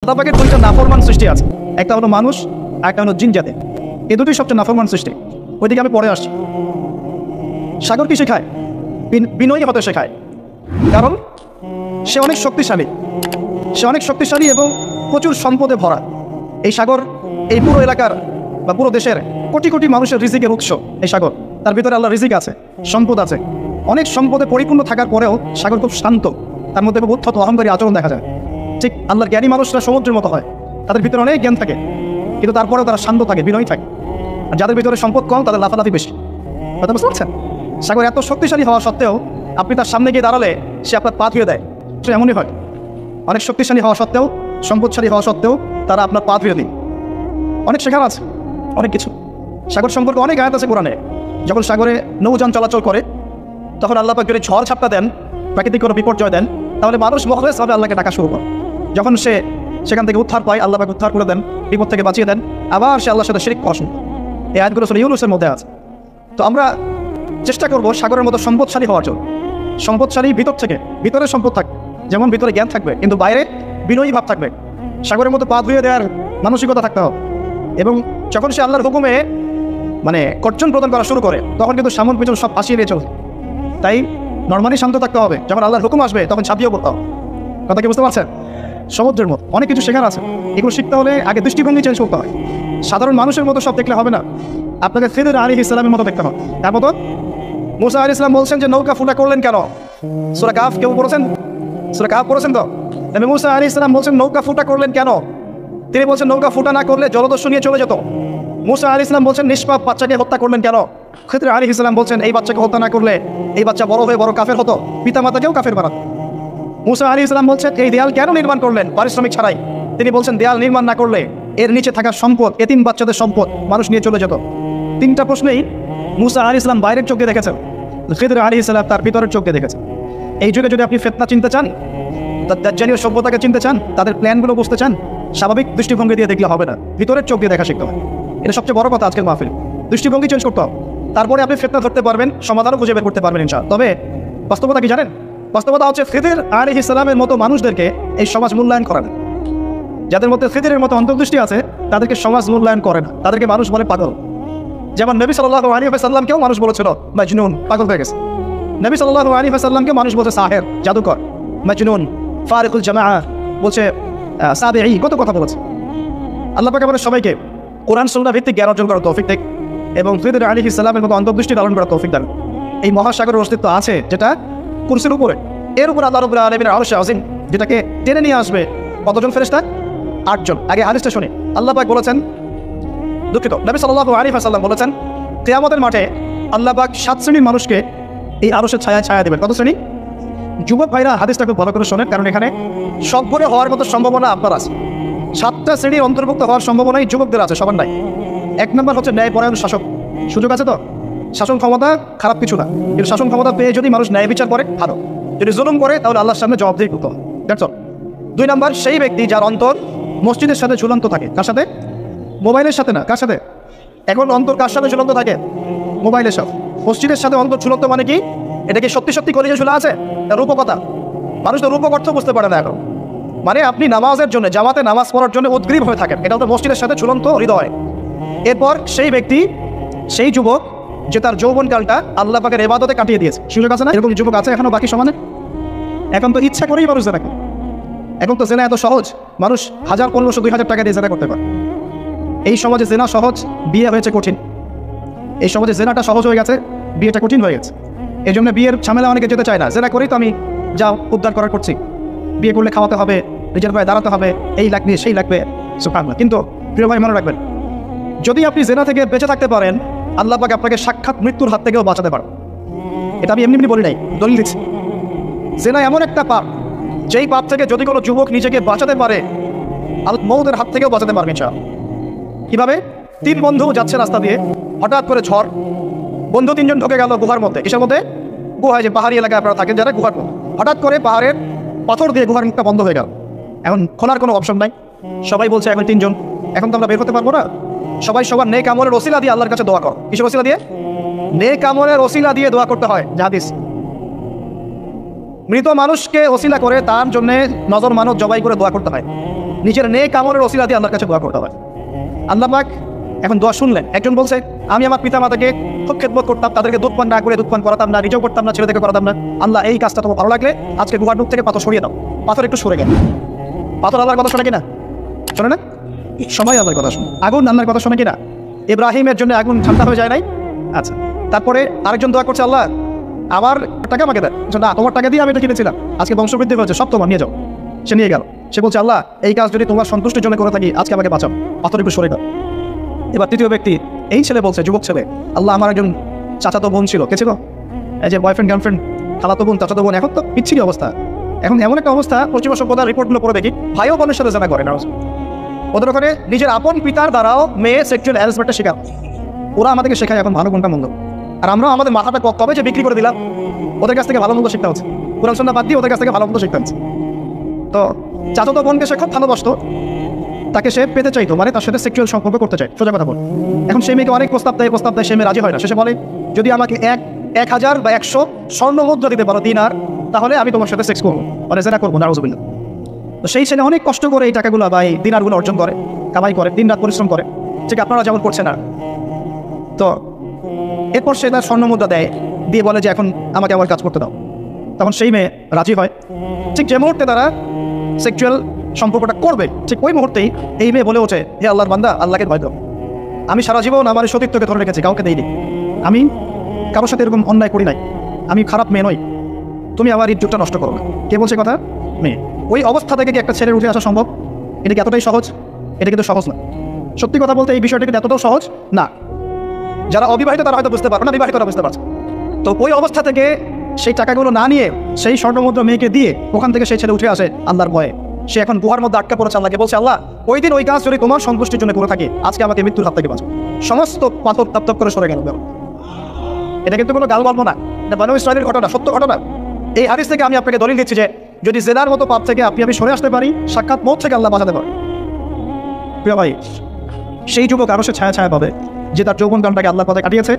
আল্লাহ পাকের দুইটা নাফরমান সৃষ্টি আছে, একটা হলো মানুষ, একটা হলো জিন জাতি। এই দুটোই সবচেয়ে নাফরমান সৃষ্টি। ওইদিকে আমি পরে আসছি। সাগর কি শেখায়? বিনয়ী হতে শেখায়, কারণ সে অনেক শক্তিশালী, এবং প্রচুর সম্পদে ভরা। এই সাগর এই পুরো এলাকার বা পুরো দেশের কোটি কোটি মানুষের রিজিকের উৎস। এই সাগর, তার ভিতরে আল্লাহ রিজিক আছে, সম্পদ আছে। অনেক সম্পদে পরিপূর্ণ থাকার পরেও সাগর খুব শান্ত, তার মধ্যে খুব উদ্ধত অহংকারী আচরণ দেখা যায়। ঠিক আল্লাহর জ্ঞানী মানুষরা সমুদ্রের মতো হয়, তাদের ভিতরে অনেক জ্ঞান থাকে, কিন্তু তারপরেও তারা শান্ত থাকে, বিনয়ী থাকে। আর যাদের ভিতরে সম্পদ কম, তাদের লাফালাফি বেশি। কথা বুঝতে পারছেন? সাগর এত শক্তিশালী হওয়া সত্ত্বেও আপনি তার সামনে গিয়ে দাঁড়ালে সে আপনার পা ধুয়ে দেয়। সে এমনই হয়, অনেক শক্তিশালী হওয়া সত্ত্বেও, সম্পদশালী হওয়া সত্ত্বেও তারা আপনার পা ধুয়ে দিন। অনেক শেখার আছে, অনেক কিছু। সাগর সম্পর্কে অনেক আয়াত আছে কোরআনে। যখন সাগরে নৌযান চলাচল করে, তখন আল্লাহ পাক যদি ঝড় ঝাপটা দেন, প্রাকৃতিক কোনো বিপর্যয় দেন, তাহলে মানুষ মুখলেসভাবে আল্লাহকে ডাকা শুরু করে। যখন সে সেখান থেকে উদ্ধার পায়, আল্লাহ পাক উদ্ধার করে দেন, বিপদ থেকে বাঁচিয়ে দেন, আবার সে আল্লাহর সাথে শিরক করেন। এই আয়াতগুলো সূরা ইউনূসের মধ্যে আছে। তো আমরা চেষ্টা করব সাগরের মতো সম্পদশালী হওয়ার জন্য। সম্পদশালী ভিতর থেকে, ভিতরে সম্পদ থাকবে, যেমন ভিতরে জ্ঞান থাকবে, কিন্তু বাইরে বিনয়ী ভাব থাকবে। সাগরের মতো পা ধুয়ে দেওয়ার মানসিকতা থাকতে হবে। এবং যখন সে আল্লাহর হুকুমে কর্জন প্রদান করা শুরু করে, তখন কিন্তু সামন পিছন সব ফাঁসিয়ে নিয়ে চলবে। তাই নর্মালি শান্ত থাকতে হবে। যখন আল্লাহর হুকুম আসবে, তখন ছাপিয়েও করতে হবে। কথা কি বুঝতে পারছেন? সমুদ্রের মতো অনেক কিছু শেখার আছে। এগুলো শিখতে হলে আগে দৃষ্টিভঙ্গি চেঞ্জ করতে হয়। সাধারণ মানুষের মতো সব দেখলে হবে না, আপনাকে খিদর আলাইহিস সালামের মতো দেখতে হবে। তার মতো মুসা আলাইহিস সালাম বলছেন যে নৌকা ফুটা করলেন কেন? সূরা কাহফ কেউ পড়েছেন? সূরা কাহফ পড়েছেন তো? নবী মুসা আলাইহিস সালাম বলছেন নৌকা ফুটা করলেন কেন? তিনি বলছেন নৌকা ফুটা না করলে জলদস্যু নিয়ে চলে যেত। মুসা আলাইহিস সালাম বলছেন নিষ্পাপ বাচ্চাকে হত্যা করলেন কেন? খিদর আলাইহিস সালাম বলছেন এই বাচ্চাকে হত্যা না করলে এই বাচ্চা বড় হয়ে বড় কাফের হতো, পিতামাতাকেও কাফের বানাত। মুসা আলাইহিস সালাম বলছেন এই দেয়াল কেন নির্মাণ করলেন পারিশ্রমিক ছাড়াই? তিনি বলছেন দেয়াল নির্মাণ না করলে এর নিচে থাকা সম্পদ, এতিম বাচ্চাদের সম্পদ, মানুষ নিয়ে চলে যেত। তিনটা প্রশ্নেই মুসা আলাইহিস সালাম বাইরের চোখে দেখেছেন, খিদর আলাইহিস সালাম তার ভিতরের চোখে দেখেছেন। এই যুগে যদি আপনি ফিতনা চিনতে চান, দাজ্জালীয় সভ্যতাকে চিনতে চান, তাদের প্ল্যানগুলো বুঝতে চান, স্বাভাবিক দৃষ্টিভঙ্গি দিয়ে দেখলে হবে না, ভিতরের চোখ দিয়ে দেখা শিখতে হবে। এটা সবচেয়ে বড় কথা আজকের মাহফিল। দৃষ্টিভঙ্গি চেঞ্জ করতে হবে, তারপরে আপনি ফিতনা ধরতে পারবেন, সমাধানও খুঁজে বের করতে পারবেন ইনশাআল্লাহ। তবে বাস্তবতা কি জানেন? বাস্তবতা হচ্ছে খিদর আলাইহিস সালামের মতো মানুষদেরকে এই সমাজ মূল্যায়ন করে না। যাদের মধ্যে খিদরের মতো অন্তর্দৃষ্টি আছে, তাদেরকে সমাজ মূল্যায়ন করে না, তাদেরকে মানুষ বলে পাগল। যেমন নবী সাল্লাল্লাহু আলাইহি ওয়াসাল্লামকেও মানুষ বলেছিল মাজনুন, পাগল হয়ে গেছে। নবী সাল্লাল্লাহু আলাইহি ওয়াসাল্লামকে মানুষ বলছে সাহের, জাদুকর, মাজনুন, ফারিকুল জামাআ, বলছে সাবিঈ, কত কথা বলেছে। আল্লাহ পাক আমাদের সবাইকে কোরআন সুন্নাহ ভিত্তিক জ্ঞান অর্জন করার তৌফিক দেন এবং খিদর আলাইহিস সালামের মতো অন্তর্দৃষ্টি ধারণ করার তৌফিক দেন। এই মহাসাগরের অস্তিত্ব আছে যেটা কুরসির উপরে, এর উপর আল্লাহ রাব্বুল আলামিনের আরশে আযীম, যেটাকে টেনে নিয়ে আসবে কতজন ফেরেশতা? 8 জন। আগে হাদিসটা শুনি। আল্লাহ পাক বলেছেন, দুঃখিত, নবী সাল্লাল্লাহু আলাইহি ওয়াসাল্লাম বলেছেন কিয়ামতের মাঠে আল্লাহ পাক 7 শ্রেণীর মানুষকে এই আরশের ছায়া ছায়া দেবেন। কত শ্রেণী? যুবক ভাইরা হাদিসটা খুব ভালো করে শোনেন, কারণ এখানে সবগুলো হওয়ার মতো সম্ভাবনা আপনার আছে। 7টা শ্রেণীর অন্তর্ভুক্ত হওয়ার সম্ভাবনাই যুবকদের আছে, সবার নাই। 1 নম্বর হচ্ছে ন্যায়পরায়ণ শাসক। সুযোগ আছে তো? শাসন ক্ষমতা খারাপ কিছু না, কিন্তু শাসন ক্ষমতা পেয়ে যদি মানুষ ন্যায় বিচার করে ভালো, যদি জুলুম করে তাহলে আল্লাহর সামনে জবাবদিহি করতে হবে। That's all. 2 নম্বর সেই ব্যক্তি যার অন্তর মসজিদের সাথে ঝুলন্ত থাকে। কার সাথে? মোবাইলের সাথে না। কার সাথে? এখন অন্তর কার সাথে ঝুলন্ত থাকে? মোবাইলের সাথে। মসজিদের সাথে অন্তর ঝুলন্ত মানে কি? এটা কি সত্যি সত্যি কলিজা ঝুলা আছে? রূপকথা। মানুষ তো রূপক অর্থ বুঝতে পারে না এখন। মানে আপনি নামাজের জন্য, জামাতে নামাজ পড়ার জন্য উদ্গ্রীব হয়ে থাকেন, এটা তো মসজিদের সাথে ঝুলন্ত হৃদয়। এরপর সেই ব্যক্তি, সেই যুবক যে তার যৌবনকালটা আল্লাহ পাকের ইবাদতে কাটিয়ে দিয়েছে। সুযোগ আছে না? এরকম যুবক আছে এখনো বাকি সমাজে? এখন তো ইচ্ছা করেই মানুষ জেনা করে। এখন তো জেনা এত সহজ, মানুষ 1000, 1500, 2000 টাকা দিয়ে জেনা করতে পারে। এই সমাজে জেনা সহজ, বিয়ে হয়েছে কঠিন। এই সমাজে জেনাটা সহজ হয়ে গেছে, বিয়েটা কঠিন হয়ে গেছে। এই জন্য বিয়ের ঝামেলা অনেকে যেতে চায় না। জেনা করেই তো আমি যাও উদ্ধার করার করছি, বিয়ে করলে খাওয়াতে হবে, নিজের পায়ে দাঁড়াতে হবে, এই লাগবে সেই লাগবে, সুবহানাল্লাহ। কিন্তু প্রিয় ভাই মনে রাখবেন, যদি আপনি জেনা থেকে বেঁচে থাকতে পারেন, আল্লাহ পাক আপনাকে সাক্ষাৎ মৃত্যুর হাত থেকেও বাঁচাতে পারেন। এটা আমি এমনি এমনি বলি নাই, দলিল দিচ্ছি। জেনা এমন একটা পাপ, যেই পাপ থেকে যদি কোনো যুবক নিজেকে বাঁচাতে পারে, মৌতের হাত থেকেও বাঁচাতে পারবে ইনশাআল্লাহ। কিভাবে? 3 বন্ধু যাচ্ছে রাস্তা দিয়ে, হঠাৎ করে ঝড়, বন্ধু 3 জন ঢুকে গেল গুহার মধ্যে। কিসের মধ্যে? গুহায়, যে পাহাড়ি এলাকায় আপনারা থাকেন যারা, গুহার মধ্যে। হঠাৎ করে পাহাড়ের পাথর দিয়ে গুহার মুখটা বন্ধ হয়ে গেল। এখন খোলার কোনো অপশন নাই। সবাই বলছে এখন 3 জন, এখন তো আমরা বের হতে পারবো না। সবাই সবার নেক আমলের ওসিলা দিয়ে আল্লাহর কাছে দোয়া কর। কিসের ওসিলা দিয়ে? নেক আমলের ওসিলা দিয়ে দোয়া করতে হয়। হাদিস। মৃত মানুষকে ওসিলা করে তার জন্য নজর মানত জবাই করে দোয়া করতে হয়। নিজের নেক আমলের ওসিলা দিয়ে আল্লাহর কাছে দোয়া করতে হবে। আল্লাহ পাক এখন দোয়া শুনলেন। একজন বলছে, আমি আমার পিতা মাতাকে খুব খেদমত করতাম, তাদেরকে দুধ পান না করে দুধ পান করাতাম না, নিজেও করতাম না, ছেলেদেরকে করাতাম না। আল্লাহ এই কাজটা তোমার ভালো লাগলে আজকে গুহার মুখ থেকে পাথর সরিয়ে দাও। পাথর একটু সরে গেল। পাথর আল্লাহর কথা শোনে কিনা? শোনে না? সবাই আল্লাহর কথা শোনে। আগুন আল্লাহর কথা শোনে কিনা? ইব্রাহিমের জন্য আগুন ঠান্ডা হয়ে যায় নাই? আচ্ছা, তারপরে আরেকজন দোয়া করছে, আল্লাহ আমার টাকা আমাকে দেয়। না, তোমার টাকা দিয়ে আমি এটা কিনেছিলাম, আজকে বংশবৃদ্ধি হয়েছে, সব তোমার, নিয়ে যাও। সে নিয়ে গেল। সে বলছে, আল্লাহ এই কাজ যদি তোমার সন্তুষ্টির জন্য করে থাকি আজকে আমাকে বাঁচাও, পাথর একটু সরে দাও। এবার তৃতীয় ব্যক্তি, এই ছেলে বলছে, যুবক ছেলে, আল্লাহ আমার একজন চাচাতো বোন ছিল, কে ছিল? এই যে বয়ফ্রেন্ড গার্লফ্রেন্ড, খালাতো বোন, চাচাতো বোন, এখন তো বিচ্ছিরি অবস্থা। এখন এমন একটা অবস্থা, পশ্চিমা সভ্যতার রিপোর্টগুলো পড়ে দেখি, ভাইও বোনের সাথে জানা করে না। ওদের ওখানে নিজের আপন পিতার দ্বারাও মেয়ে সেক্সুয়াল হ্যারাসমেন্টটা শেখায়। ওরা আমাদেরকে শেখায় এখন ভালো কোনটা মন্দ, আর আমরা আমাদের মাথাটা কবে যে বিক্রি করে দিলাম, ওদের কাছ থেকে ভালো মন্দ শিখতে হচ্ছে। কোরআন সুন্নাহ বাদ দিয়ে ওদের কাছ থেকে ভালো মন্দ শিখতে হচ্ছে। তো চাচাতো বোনকে সে খুব ভালোবাসতো, তাকে সে পেতে চাইতো, মানে তার সাথে সেক্সুয়াল সম্পর্ক করতে চায়, সোজা কথা বল। এখন সেই মেয়েকে অনেক প্রস্তাব দেয়, সে মেয়ে রাজি হয় না। শেষে বলে, যদি আমাকে 1000 বা 100 স্বর্ণ মুদ্রা দিতে পারো, দিনার, তাহলে আমি তোমার সাথে সেক্স করবো, মানে জেনা করবো, নাউজুবিল্লাহ। তো সেই ছেলে অনেক কষ্ট করে এই টাকাগুলো বা এই দিনারগুলো অর্জন করে, কামাই করে, দিন রাত পরিশ্রম করে, ঠিক আপনারা যেমন করছেন না। তো এরপর সে তার স্বর্ণ মুদ্রা দেয়, দিয়ে বলে যে এখন আমাকে আমার কাজ করতে দাও। তখন সেই মেয়ে রাজি হয়। ঠিক যে মুহূর্তে তারা সেক্সুয়াল সম্পর্কটা করবে, ঠিক ওই মুহূর্তেই এই মেয়ে বলে ওঠে, হে আল্লাহর বান্দা, আল্লাহকে ভয় দাও। আমি সারা জীবন আমার সতীত্বকে ধরে রেখেছি, কাউকে দেইনি, আমি কারোর সাথে এরকম অন্যায় করি নাই, আমি খারাপ মেয়ে নই, তুমি আমার ইজ্জতটা নষ্ট করো না। কে বলছে কথা? মেয়ে। ওই অবস্থা থেকে কি একটা ছেলের উঠে আসা সম্ভব? এটা কি এতটাই সহজ? এটা কিন্তু সহজ না। সত্যি কথা বলতে এই বিষয়টা কিন্তু এতটাও সহজ না। যারা অবিবাহিত তারা হয়তো বুঝতে পারবে না, বিবাহিতরা বুঝতে পারছে। তো ওই অবস্থা থেকে সেই টাকাগুলো না নিয়ে সেই স্বর্ণমুদ্রা মেয়েকে দিয়ে ওখান থেকে সেই ছেলে উঠে আসে আল্লাহর ভয়ে। সে এখন গুহার মধ্যে আটকা পড়েছে, আল্লাহকে বলছে, আল্লাহ ওই দিন ওই কাজ যদি তোমার সন্তুষ্টির জন্য করে থাকে, আজকে আমাকে মৃত্যুর হাত থেকে বাঁচো। সমস্ত পাথর তাপ করে সরে গেল। এটা কিন্তু কোনো গাল গল্প না, এটা বনু ইসরাইলের ঘটনা, সত্য ঘটনা। এই হাদিস থেকে আমি আপনাকে দলিল দিচ্ছি যে যদি জেনার মতো পাপ থেকে আমি সরে আসতে পারি, সাক্ষাৎ মৌত থেকে আল্লাহ বাঁচাতে পারে। প্রিয় ভাই, সেই যুবক আরো সে ছায়া পাবে যে তার যৌবনকালটাকে আল্লাহর পথে কাটিয়েছে,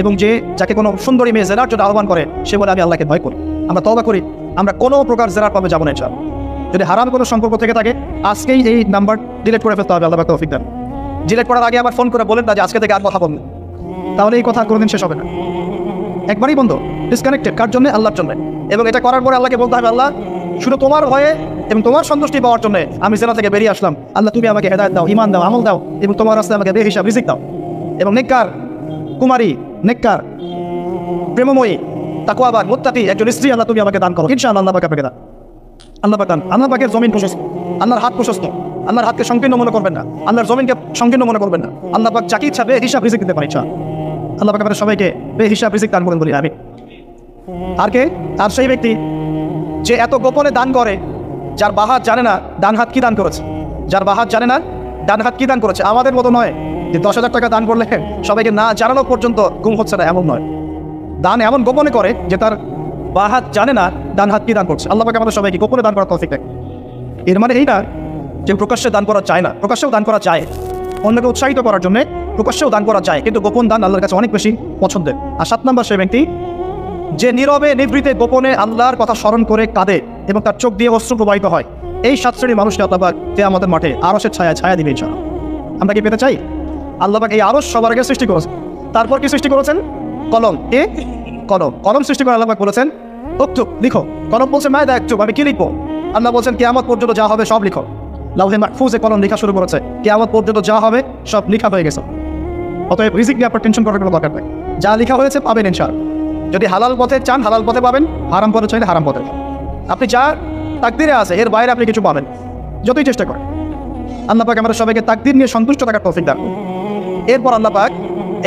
এবং যে যাকে কোনো সুন্দরী মেয়ে জেনার জন্য আহ্বান করে, সে বলে আমি আল্লাহকে ভয় করি, আমরা তওবা করি, আমরা কোনো প্রকার জেনার পাবে যাবো না। যদি হারাম কোনো সম্পর্ক থেকে থাকে, আজকেই এই নাম্বার ডিলিট করে ফেলতে হবে। আল্লাহ পাক তৌফিক দেন। ডিলিট করার আগে আবার ফোন করে বলেন না যে আজকে থেকে আর কথা বলবেন, তাহলে এই কথা কোনোদিন শেষ হবে না। একবারই বন্ধ, ডিসকানেক্টেড। কার জন্য? আল্লাহর জন্য। এবং এটা করার পরে আল্লাহকে বলতে হবে, আল্লাহ শুধু তোমার ভয়ে এবং তোমার সন্তুষ্টি পাওয়ার জন্য আমি জেনা থেকে বেরিয়ে আসলাম। আল্লাহ তুমি আমাকে হেদায়েত দাও, ঈমান দাও, আমল দাও, এবং তোমার রাস্তায় আমাকে বেহিসাব রিজিক দাও। এবং নেককার কুমারী, নেককার প্রেমময়ী, তাকওয়াবান, মুত্তাকি একজন স্ত্রী আল্লাহ তুমি আমাকে দান করো। ইনশাআল্লাহ আল্লাহ পাক আপনাকে দান। আল্লাহ পাক দান। আল্লাহ পাকের জমিন প্রশস্ত, আল্লাহর হাত প্রশস্ত। আল্লাহর হাতকে সংকীর্ণ মনে করবেন না, আল্লাহর জমিনকে সংকীর্ণ মনে করবেন না। আল্লাহ পাক যাকে ইচ্ছা বেহিসাব রিজিক দিতে পারে। আল্লাহ পাক আমাদের সবাইকে বেহিসাব রিজিক দান করেন বলি আমি। আর কে? আর সেই ব্যক্তি যে এত গোপনে দান করে, যার বাঁ হাত জানে না ডান হাত কি দান করেছে, যার বাঁ হাত জানে না ডান হাত কি দান করেছে। আমাদের মতো নয় যে 10,000 টাকা দান করলে সবাইকে না জানানো পর্যন্ত ঘুম হচ্ছে না, এমন নয়। দান এমন গোপনে করে যে তার বাঁ হাত জানে না ডান হাত কি দান করছে। আল্লাহ পাক আমাদের সবাইকে গোপনে দান করার তৌফিক দেন। এর মানে এই না যে প্রকাশ্যে দান করা যায় না, প্রকাশ্যেও দান করা যায়। অন্যকে উৎসাহিত করার জন্য প্রকাশ্যেও দান করা যায়, কিন্তু গোপন দান আল্লাহর কাছে অনেক বেশি পছন্দের। আর 7 নম্বর সেই ব্যক্তি যে নীরবে নিভৃতে গোপনে আল্লাহর কথা স্মরণ করে কাঁদে এবং তার চোখ দিয়ে অশ্রু প্রবাহিত হয়। এই 7 শ্রেণীর মানুষকে আল্লাহ পাক কিয়ামতের মাঠে আরশের ছায়া দিবে ইনশাআল্লাহ। আমরা কি পেতে চাই? আল্লাহ পাক এই আরশ সবার আগে সৃষ্টি করেছেন। তারপর কি সৃষ্টি করেছেন? কলম। কলম সৃষ্টি করে আল্লাহ পাক বলেছেন উক্তুব, লিখো। কলম বলছে মায় দায়িত্ব, আমি কি লিখবো? আল্লাহ বলছেন কিয়ামত পর্যন্ত যা হবে সব লিখো। লাউহে মাহফুজে কলম লেখা শুরু করেছে, কিয়ামত পর্যন্ত যা হবে সব লেখা হয়ে গেছে। অতএব রিজিক নিয়ে আপনার টেনশন করার কোনো দরকার নেই। যা লেখা হয়েছে পাবেন ইনশাআল্লাহ। যদি হালাল পথে চান হালাল পথে পাবেন, হারাম পথে চাইলে হারাম পথে। আপনি যা তাকদিরে আছে এর বাইরে আপনি কিছু পাবেন, যতই চেষ্টা করেন। আল্লাহ পাক আমাদের সবাইকে তাকদির নিয়ে সন্তুষ্ট থাকার তৌফিক দান। এরপর আল্লাহ পাক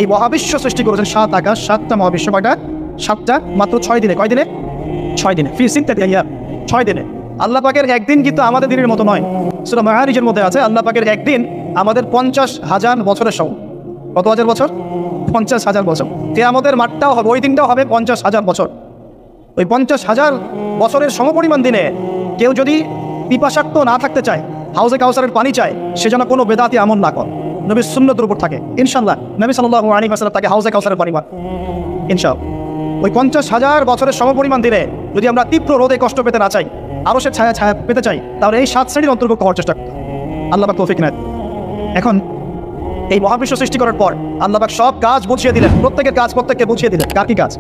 এই মহাবিশ্ব সৃষ্টি করেছেন 7 আকাশ, 7টা মহাবিশ্ব। কয়টা? 7টা, মাত্র 6 দিনে। কয় দিনে? 6 দিনে। ফি সিত্তাতি আইয়াম, 6 দিনে। আল্লাহ পাকের একদিন কিন্তু আমাদের দিনের মতো নয়। সূরা মাআরিজের মধ্যে আছে আল্লাহ পাকের একদিন আমাদের 50,000 বছরের সমান। কত হাজার বছর? 50,000 বছর। কিয়ামতের মাঠটাও হবে, ওই দিনটাও হবে 50,000 বছর। ওই 50,000 বছরের সমপরিমাণ দিনে কেউ যদি পিপাসার্ত না থাকতে চায়, হাউজে কাউসারের পানি চায়, সে যেন কোনো বেদাতি আমল না করে, নবীর সুন্নতের উপর থাকে। ইনশাআল্লাহ নবী সাল্লাল্লাহু আলাইহি ওয়াসাল্লাম তাকে হাউজে কাউসারের পানি পান ইনশাআল্লাহ। ওই 50,000 বছরের সমপরিমাণ দিনে যদি আমরা তীব্র রোদে কষ্ট পেতে না চাই, আরশের ছায়া পেতে চাই, তাহলে এই 7 শ্রেণীর অন্তর্ভুক্ত হওয়ার চেষ্টা করতে হবে। আল্লাহ পাক তৌফিক নেন। এখন এই মহাবিশ্ব সৃষ্টি করার পর আল্লাহ পাক সব কাজ বুঝিয়ে দিলেন, প্রত্যেকের কাজ প্রত্যেককে বুঝিয়ে দিলেন। কার কি কাজ?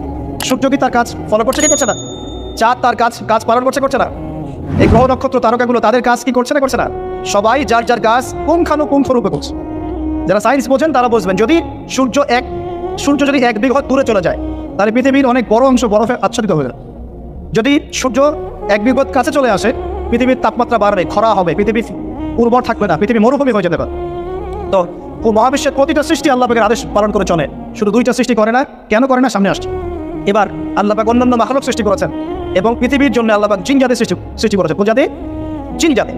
সূর্য কি তার কাজ ফলো করছে কি করছে না? চাঁদ তার কাজ পালন করছে করছে না? এই গ্রহ নক্ষত্র তারকাগুলো তাদের কাজ কি করছে না করছে না? সবাই যার যার কাজ পুঙ্খানুপুঙ্খরূপে করছে। যারা সায়েন্স বোঝেন তারা বুঝবেন, যদি সূর্য যদি 1 বিঘত দূরে চলে যায় তাহলে পৃথিবীর অনেক বড় অংশ বরফে আচ্ছাদিত হয়ে যায়। যদি সূর্য 1 বিঘত কাছে চলে আসে পৃথিবীর তাপমাত্রা বাড়বে, খরা হবে, পৃথিবী উর্বর থাকবে না, পৃথিবী মরুভূমি হয়ে যেতে পারে। তো মহাবিশ্বের প্রতিটা সৃষ্টি আল্লাহ পাকের আদেশ পালন করে চলে, শুধু 2টা সৃষ্টি করে না। কেন করে না? সামনে আসছে। এবার আল্লাহ পাক অন্যান্য মাখলুক সৃষ্টি করেছেন এবং পৃথিবীর জন্য আল্লাহ পাক জিন জাতি সৃষ্টি করেছেন। কোন জাতি? জিন জাতি।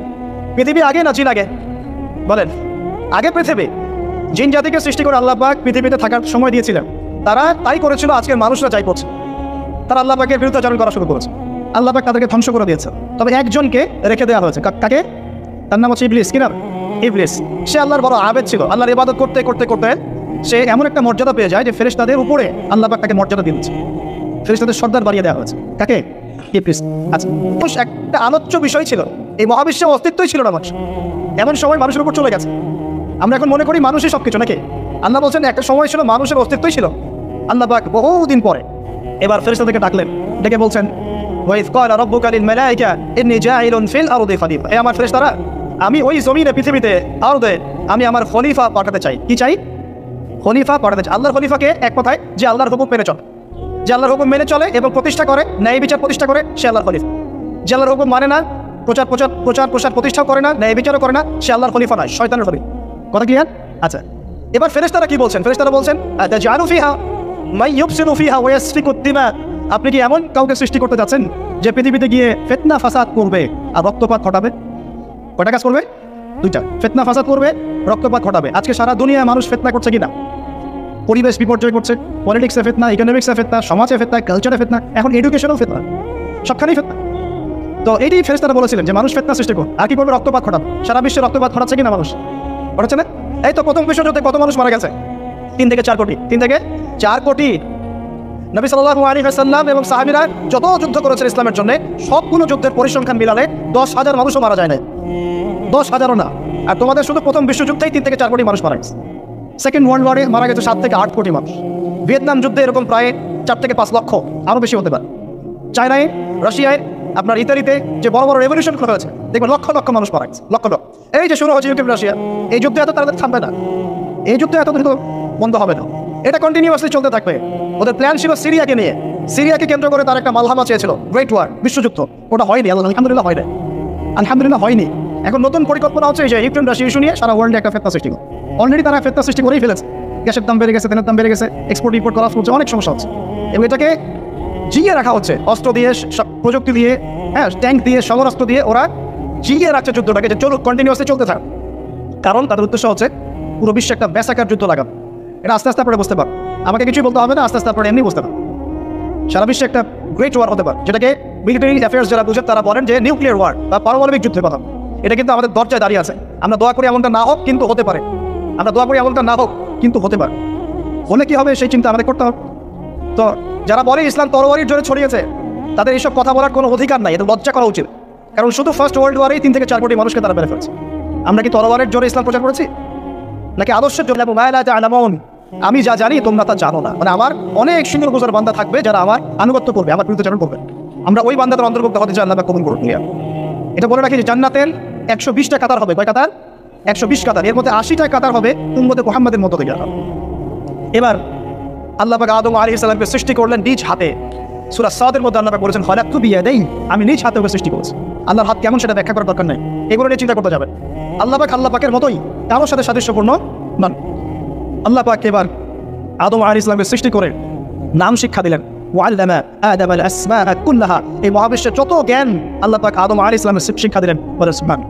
পৃথিবী আগে না জিন আগে? বলেন, আগে পৃথিবী। জিন জাতিকে সৃষ্টি করে আল্লাহ পাক পৃথিবীতে থাকার সময় দিয়েছিলেন। তারা তাই করেছিল, আজকের মানুষরা যাই করছে। তারা আল্লাহ পাকের বিরুদ্ধাচরণ করা শুরু করেছে, আল্লাহ পাক তাদেরকে ধ্বংস করে দিয়েছে। তবে একজনকে রেখে দেওয়া হয়েছে। কাকে? তার নাম হচ্ছে ইবলিস। কি নাম? ইবলিস। সে আল্লাহর বড় আবেদ ছিল। আল্লাহর ইবাদত করতে করতে করতে সে এমন একটা মর্যাদা পেয়ে যায় যে ফেরেশতাদের উপরে আল্লাহ পাক তাকে মর্যাদা দিয়েছে। ফেরেশতাদের সর্দার বাড়িয়ে দেওয়া হয়েছে। কাকে? ইবলিস। আচ্ছা, একটা আলোচ্য বিষয় ছিল, এই মহাবিশ্বের অস্তিত্বই ছিল না মানুষ। এমন সময় মানুষের উপর চলে গেছে। আমরা এখন মনে করি মানুষই সবকিছু, নাকি? আল্লাহ বলছেন একটা সময় ছিল মানুষের অস্তিত্বই ছিল। আল্লাহ পাক বহুদিন পরে এবার ফেরেশতাদেরকে ডাকলেন, ডেকে বলছেন, ওয়াইজ ক্বালা রাব্বুকা লিল মালাইকা ইন্নী জাইলুন ফিল আরদি খলিফা। এই আমার ফেরেশতারা, আমি ওই জমিনে, পৃথিবীতে, আরদে আমি আমার খলিফা পাঠাতে চাই। কি চাই? খলিফা পাঠাতে চাই। আল্লাহর খলিফাকে এক কথায় যে আল্লাহর হুকুম মেনে চলে, যে আল্লাহর হুকুম মেনে চলে এবং প্রতিষ্ঠা করে, ন্যায় বিচার প্রতিষ্ঠা করে, সে আল্লাহর খলিফা। যে আল্লাহর হুকুম মানে না, প্রচার প্রতিষ্ঠাও করে না, ন্যায় বিচারও করে না, সে আল্লাহর খলিফা নয়, শয়তানের খলিফা। কথা ক্লিয়ার? আচ্ছা, এবার ফেরেশতারা কি বলছেন? ফেরেশতারা বলছেন, আতাজআলু ফিহা মান ইউফসিদু ফিহা ওয়া ইয়াসফিকু দিমা। আপনি কি এমন কাউকে সৃষ্টি করতে যাচ্ছেন যে পৃথিবীতে গিয়ে ফিতনা ফাসাদ করবে আর রক্তপাত ঘটাবে? কয়টা কাজ করবে? 2টা। ফিতনা ফাসাদ করবে, রক্তপাত ঘটাবে। আজকে সারা দুনিয়ায় মানুষ ফিতনা করছে কিনা? পরিবেশ বিপর্যয় করছে, পলিটিক্সে ফিতনা, ইকোনমিক্সে ফিতনা, সমাজে ফিতনা, কালচারে ফিতনা, এখন এডুকেশনেও ফিতনা, সবখানেই ফিতনা। তো এইটাই ফেরেশতারা বলেছিলেন যে মানুষ ফিতনা সৃষ্টি করবে আর কি করবে? রক্তপাত ঘটাবে। সারা বিশ্বে রক্তপাত ঘটাচ্ছে কিনা মানুষ? ঘটাচ্ছে না? এই তো প্রথম বিশ্বযুদ্ধে কত মানুষ মারা গেছে? 3 থেকে 4 কোটি। 3 থেকে 4 কোটি। নবী সাল্লাল্লাহু আলাইহি ওয়াসাল্লাম এবং সাহাবীরা যত যুদ্ধ করেছেন ইসলামের জন্য, সবগুলো যুদ্ধের পরিসংখ্যান মিলালে 10,000 মানুষও মারা যায় না। 10,000ও না। আর তোমাদের শুধু প্রথম বিশ্বযুদ্ধেই 3 থেকে 4 কোটি মানুষ মারা গেছে। সেকেন্ড ওয়ার্ল্ড ওয়ারে মারা গেছে 7 থেকে 8 কোটি মানুষ। ভিয়েতনাম যুদ্ধে এরকম প্রায় 4 থেকে 5 লক্ষ, আরও বেশি হতে পারে। চায়নায়, রাশিয়ায়, আপনার ইতালিতে যে বড় বড় রেভলিউশন করা হয়েছে, দেখবেন লক্ষ লক্ষ মানুষ মারা গেছে, লক্ষ লক্ষ। এই যে শুরু হয়েছে ইউক্রেন রাশিয়া, এই যুদ্ধ এত তাড়াতাড়ি থামবে না, এই যুদ্ধ এত দ্রুত বন্ধ হবে না, এটা কন্টিনিউয়াসলি চলতে থাকবে। ওদের প্ল্যান ছিল সিরিয়াকে নিয়ে, সিরিয়াকে কেন্দ্র করে তার একটা মালহামা চেয়েছিল, গ্রেট ওয়ার, বিশ্বযুদ্ধ। ওটা হয়নি, আলহামদুলিল্লাহ হয়নি, আলহামদুলিল্লাহ হয়নি। এখন নতুন পরিকল্পনা হচ্ছে যে ইউক্রেন রাশিয়া ইস্যু নিয়ে সারা ওয়ার্ল্ডে একটা ফেতনা সৃষ্টি করে। অলরেডি তারা ফেতনা সৃষ্টি করেই ফেলেছে। গ্যাসের দাম বেড়ে গেছে, তেলের দাম বেড়ে গেছে, এক্সপোর্ট ইম্পোর্ট করা হচ্ছে, অনেক সমস্যা হচ্ছে। এবং এটাকে জিয়ে রাখা হচ্ছে অস্ত্র দিয়ে, প্রযুক্তি দিয়ে, হ্যাঁ, ট্যাঙ্ক দিয়ে, সমরাস্ত্র দিয়ে ওরা জিয়ে রাখছে যুদ্ধটাকে, যে চলুক, কন্টিনিউয়াসলি চলতে থাক। কারণ তাদের উদ্দেশ্য হচ্ছে পুরো বিশ্বে একটা ব্যাসাকার যুদ্ধ লাগানো। এটা আস্তে আস্তে আপনারা বুঝতে পারেন, আমাকে কিছুই বলতে হবে না, আস্তে আস্তে আপনারা এমনি বুঝতে পারেন। সারা বিশ্বে একটা গ্রেট ওয়ার হতে পারে, যেটাকে মিলিটারি অ্যাফেয়ার্স যারা বুঝেন তারা বলেন যে নিউক্লিয়ার ওয়ার বা পারমাণবিক যুদ্ধের কথা। এটা কিন্তু আমাদের দরজায় দাঁড়িয়ে আছে। আমরা দোয়া করি এমনটা না হোক, কিন্তু হতে পারে। আমরা দোয়া করি এমনটা না হোক, কিন্তু হতে পারে। হলে কি হবে সেই চিন্তা আমাদের করতে হবে। তো যারা বলে ইসলাম তরবারির জোরে ছড়িয়েছে, তাদের এইসব কথা বলার কোনো অধিকার নাই, এদের লজ্জা করা উচিত। কারণ শুধু ফার্স্ট ওয়ার্ল্ড ওয়ারেই 3 থেকে 4 কোটি মানুষকে তারা মেরে ফেলছে। আমরা কি তরবারের জোরে ইসলাম প্রচার করেছি, নাকি আদর্শের জোরে? আমি যা জানি তোমরা তা জানো না। মানে আমার অনেক সুন্দর গুজার বান্দা থাকবে যারা আমার আনুগত্য করবে, আমার বিরুদ্ধাচরণ করবে। আমরা ওই বান্দাদের অন্তর্ভুক্ত হতে চাই, আল্লাহ কবুল করুন। এটা বলে রাখি যে জান্নাতের 120টা কাতার হবে। কয় কাতার? 120 কাতার। এর মধ্যে 80টা কাতার হবে উম্মতে মুহাম্মাদের মতো থেকে। এবার আল্লাহ পাক আদম আলাইহিস সালামকে সৃষ্টি করলেন নিজ হাতে। সূরা সাদের মধ্যে আল্লাহ পাক বলেছেন, খালাকতু বিয়াদাই, আমি নিজ হাতে ওকে সৃষ্টি করেছি। আল্লাহর হাত কেমন সেটা ব্যাখ্যা করার দরকার নেই, এগুলো নিয়ে চিন্তা করতে যাবেন। আল্লাহ পাকের মতোই, কারোর সাথে সাদৃশ্যপূর্ণ নন। আল্লাহ পাক এবার আদম আলাইহিস সালামকে সৃষ্টি করে নাম শিক্ষা দিলেন। ওয়াল্লামা আদামাল আসমাআ কুল্লাহা। এই মহাবিশ্বের যত জ্ঞান আল্লাহ পাক আদম আলাইহিস সালামকে শিক্ষা দিলেন। বলে সুবহান।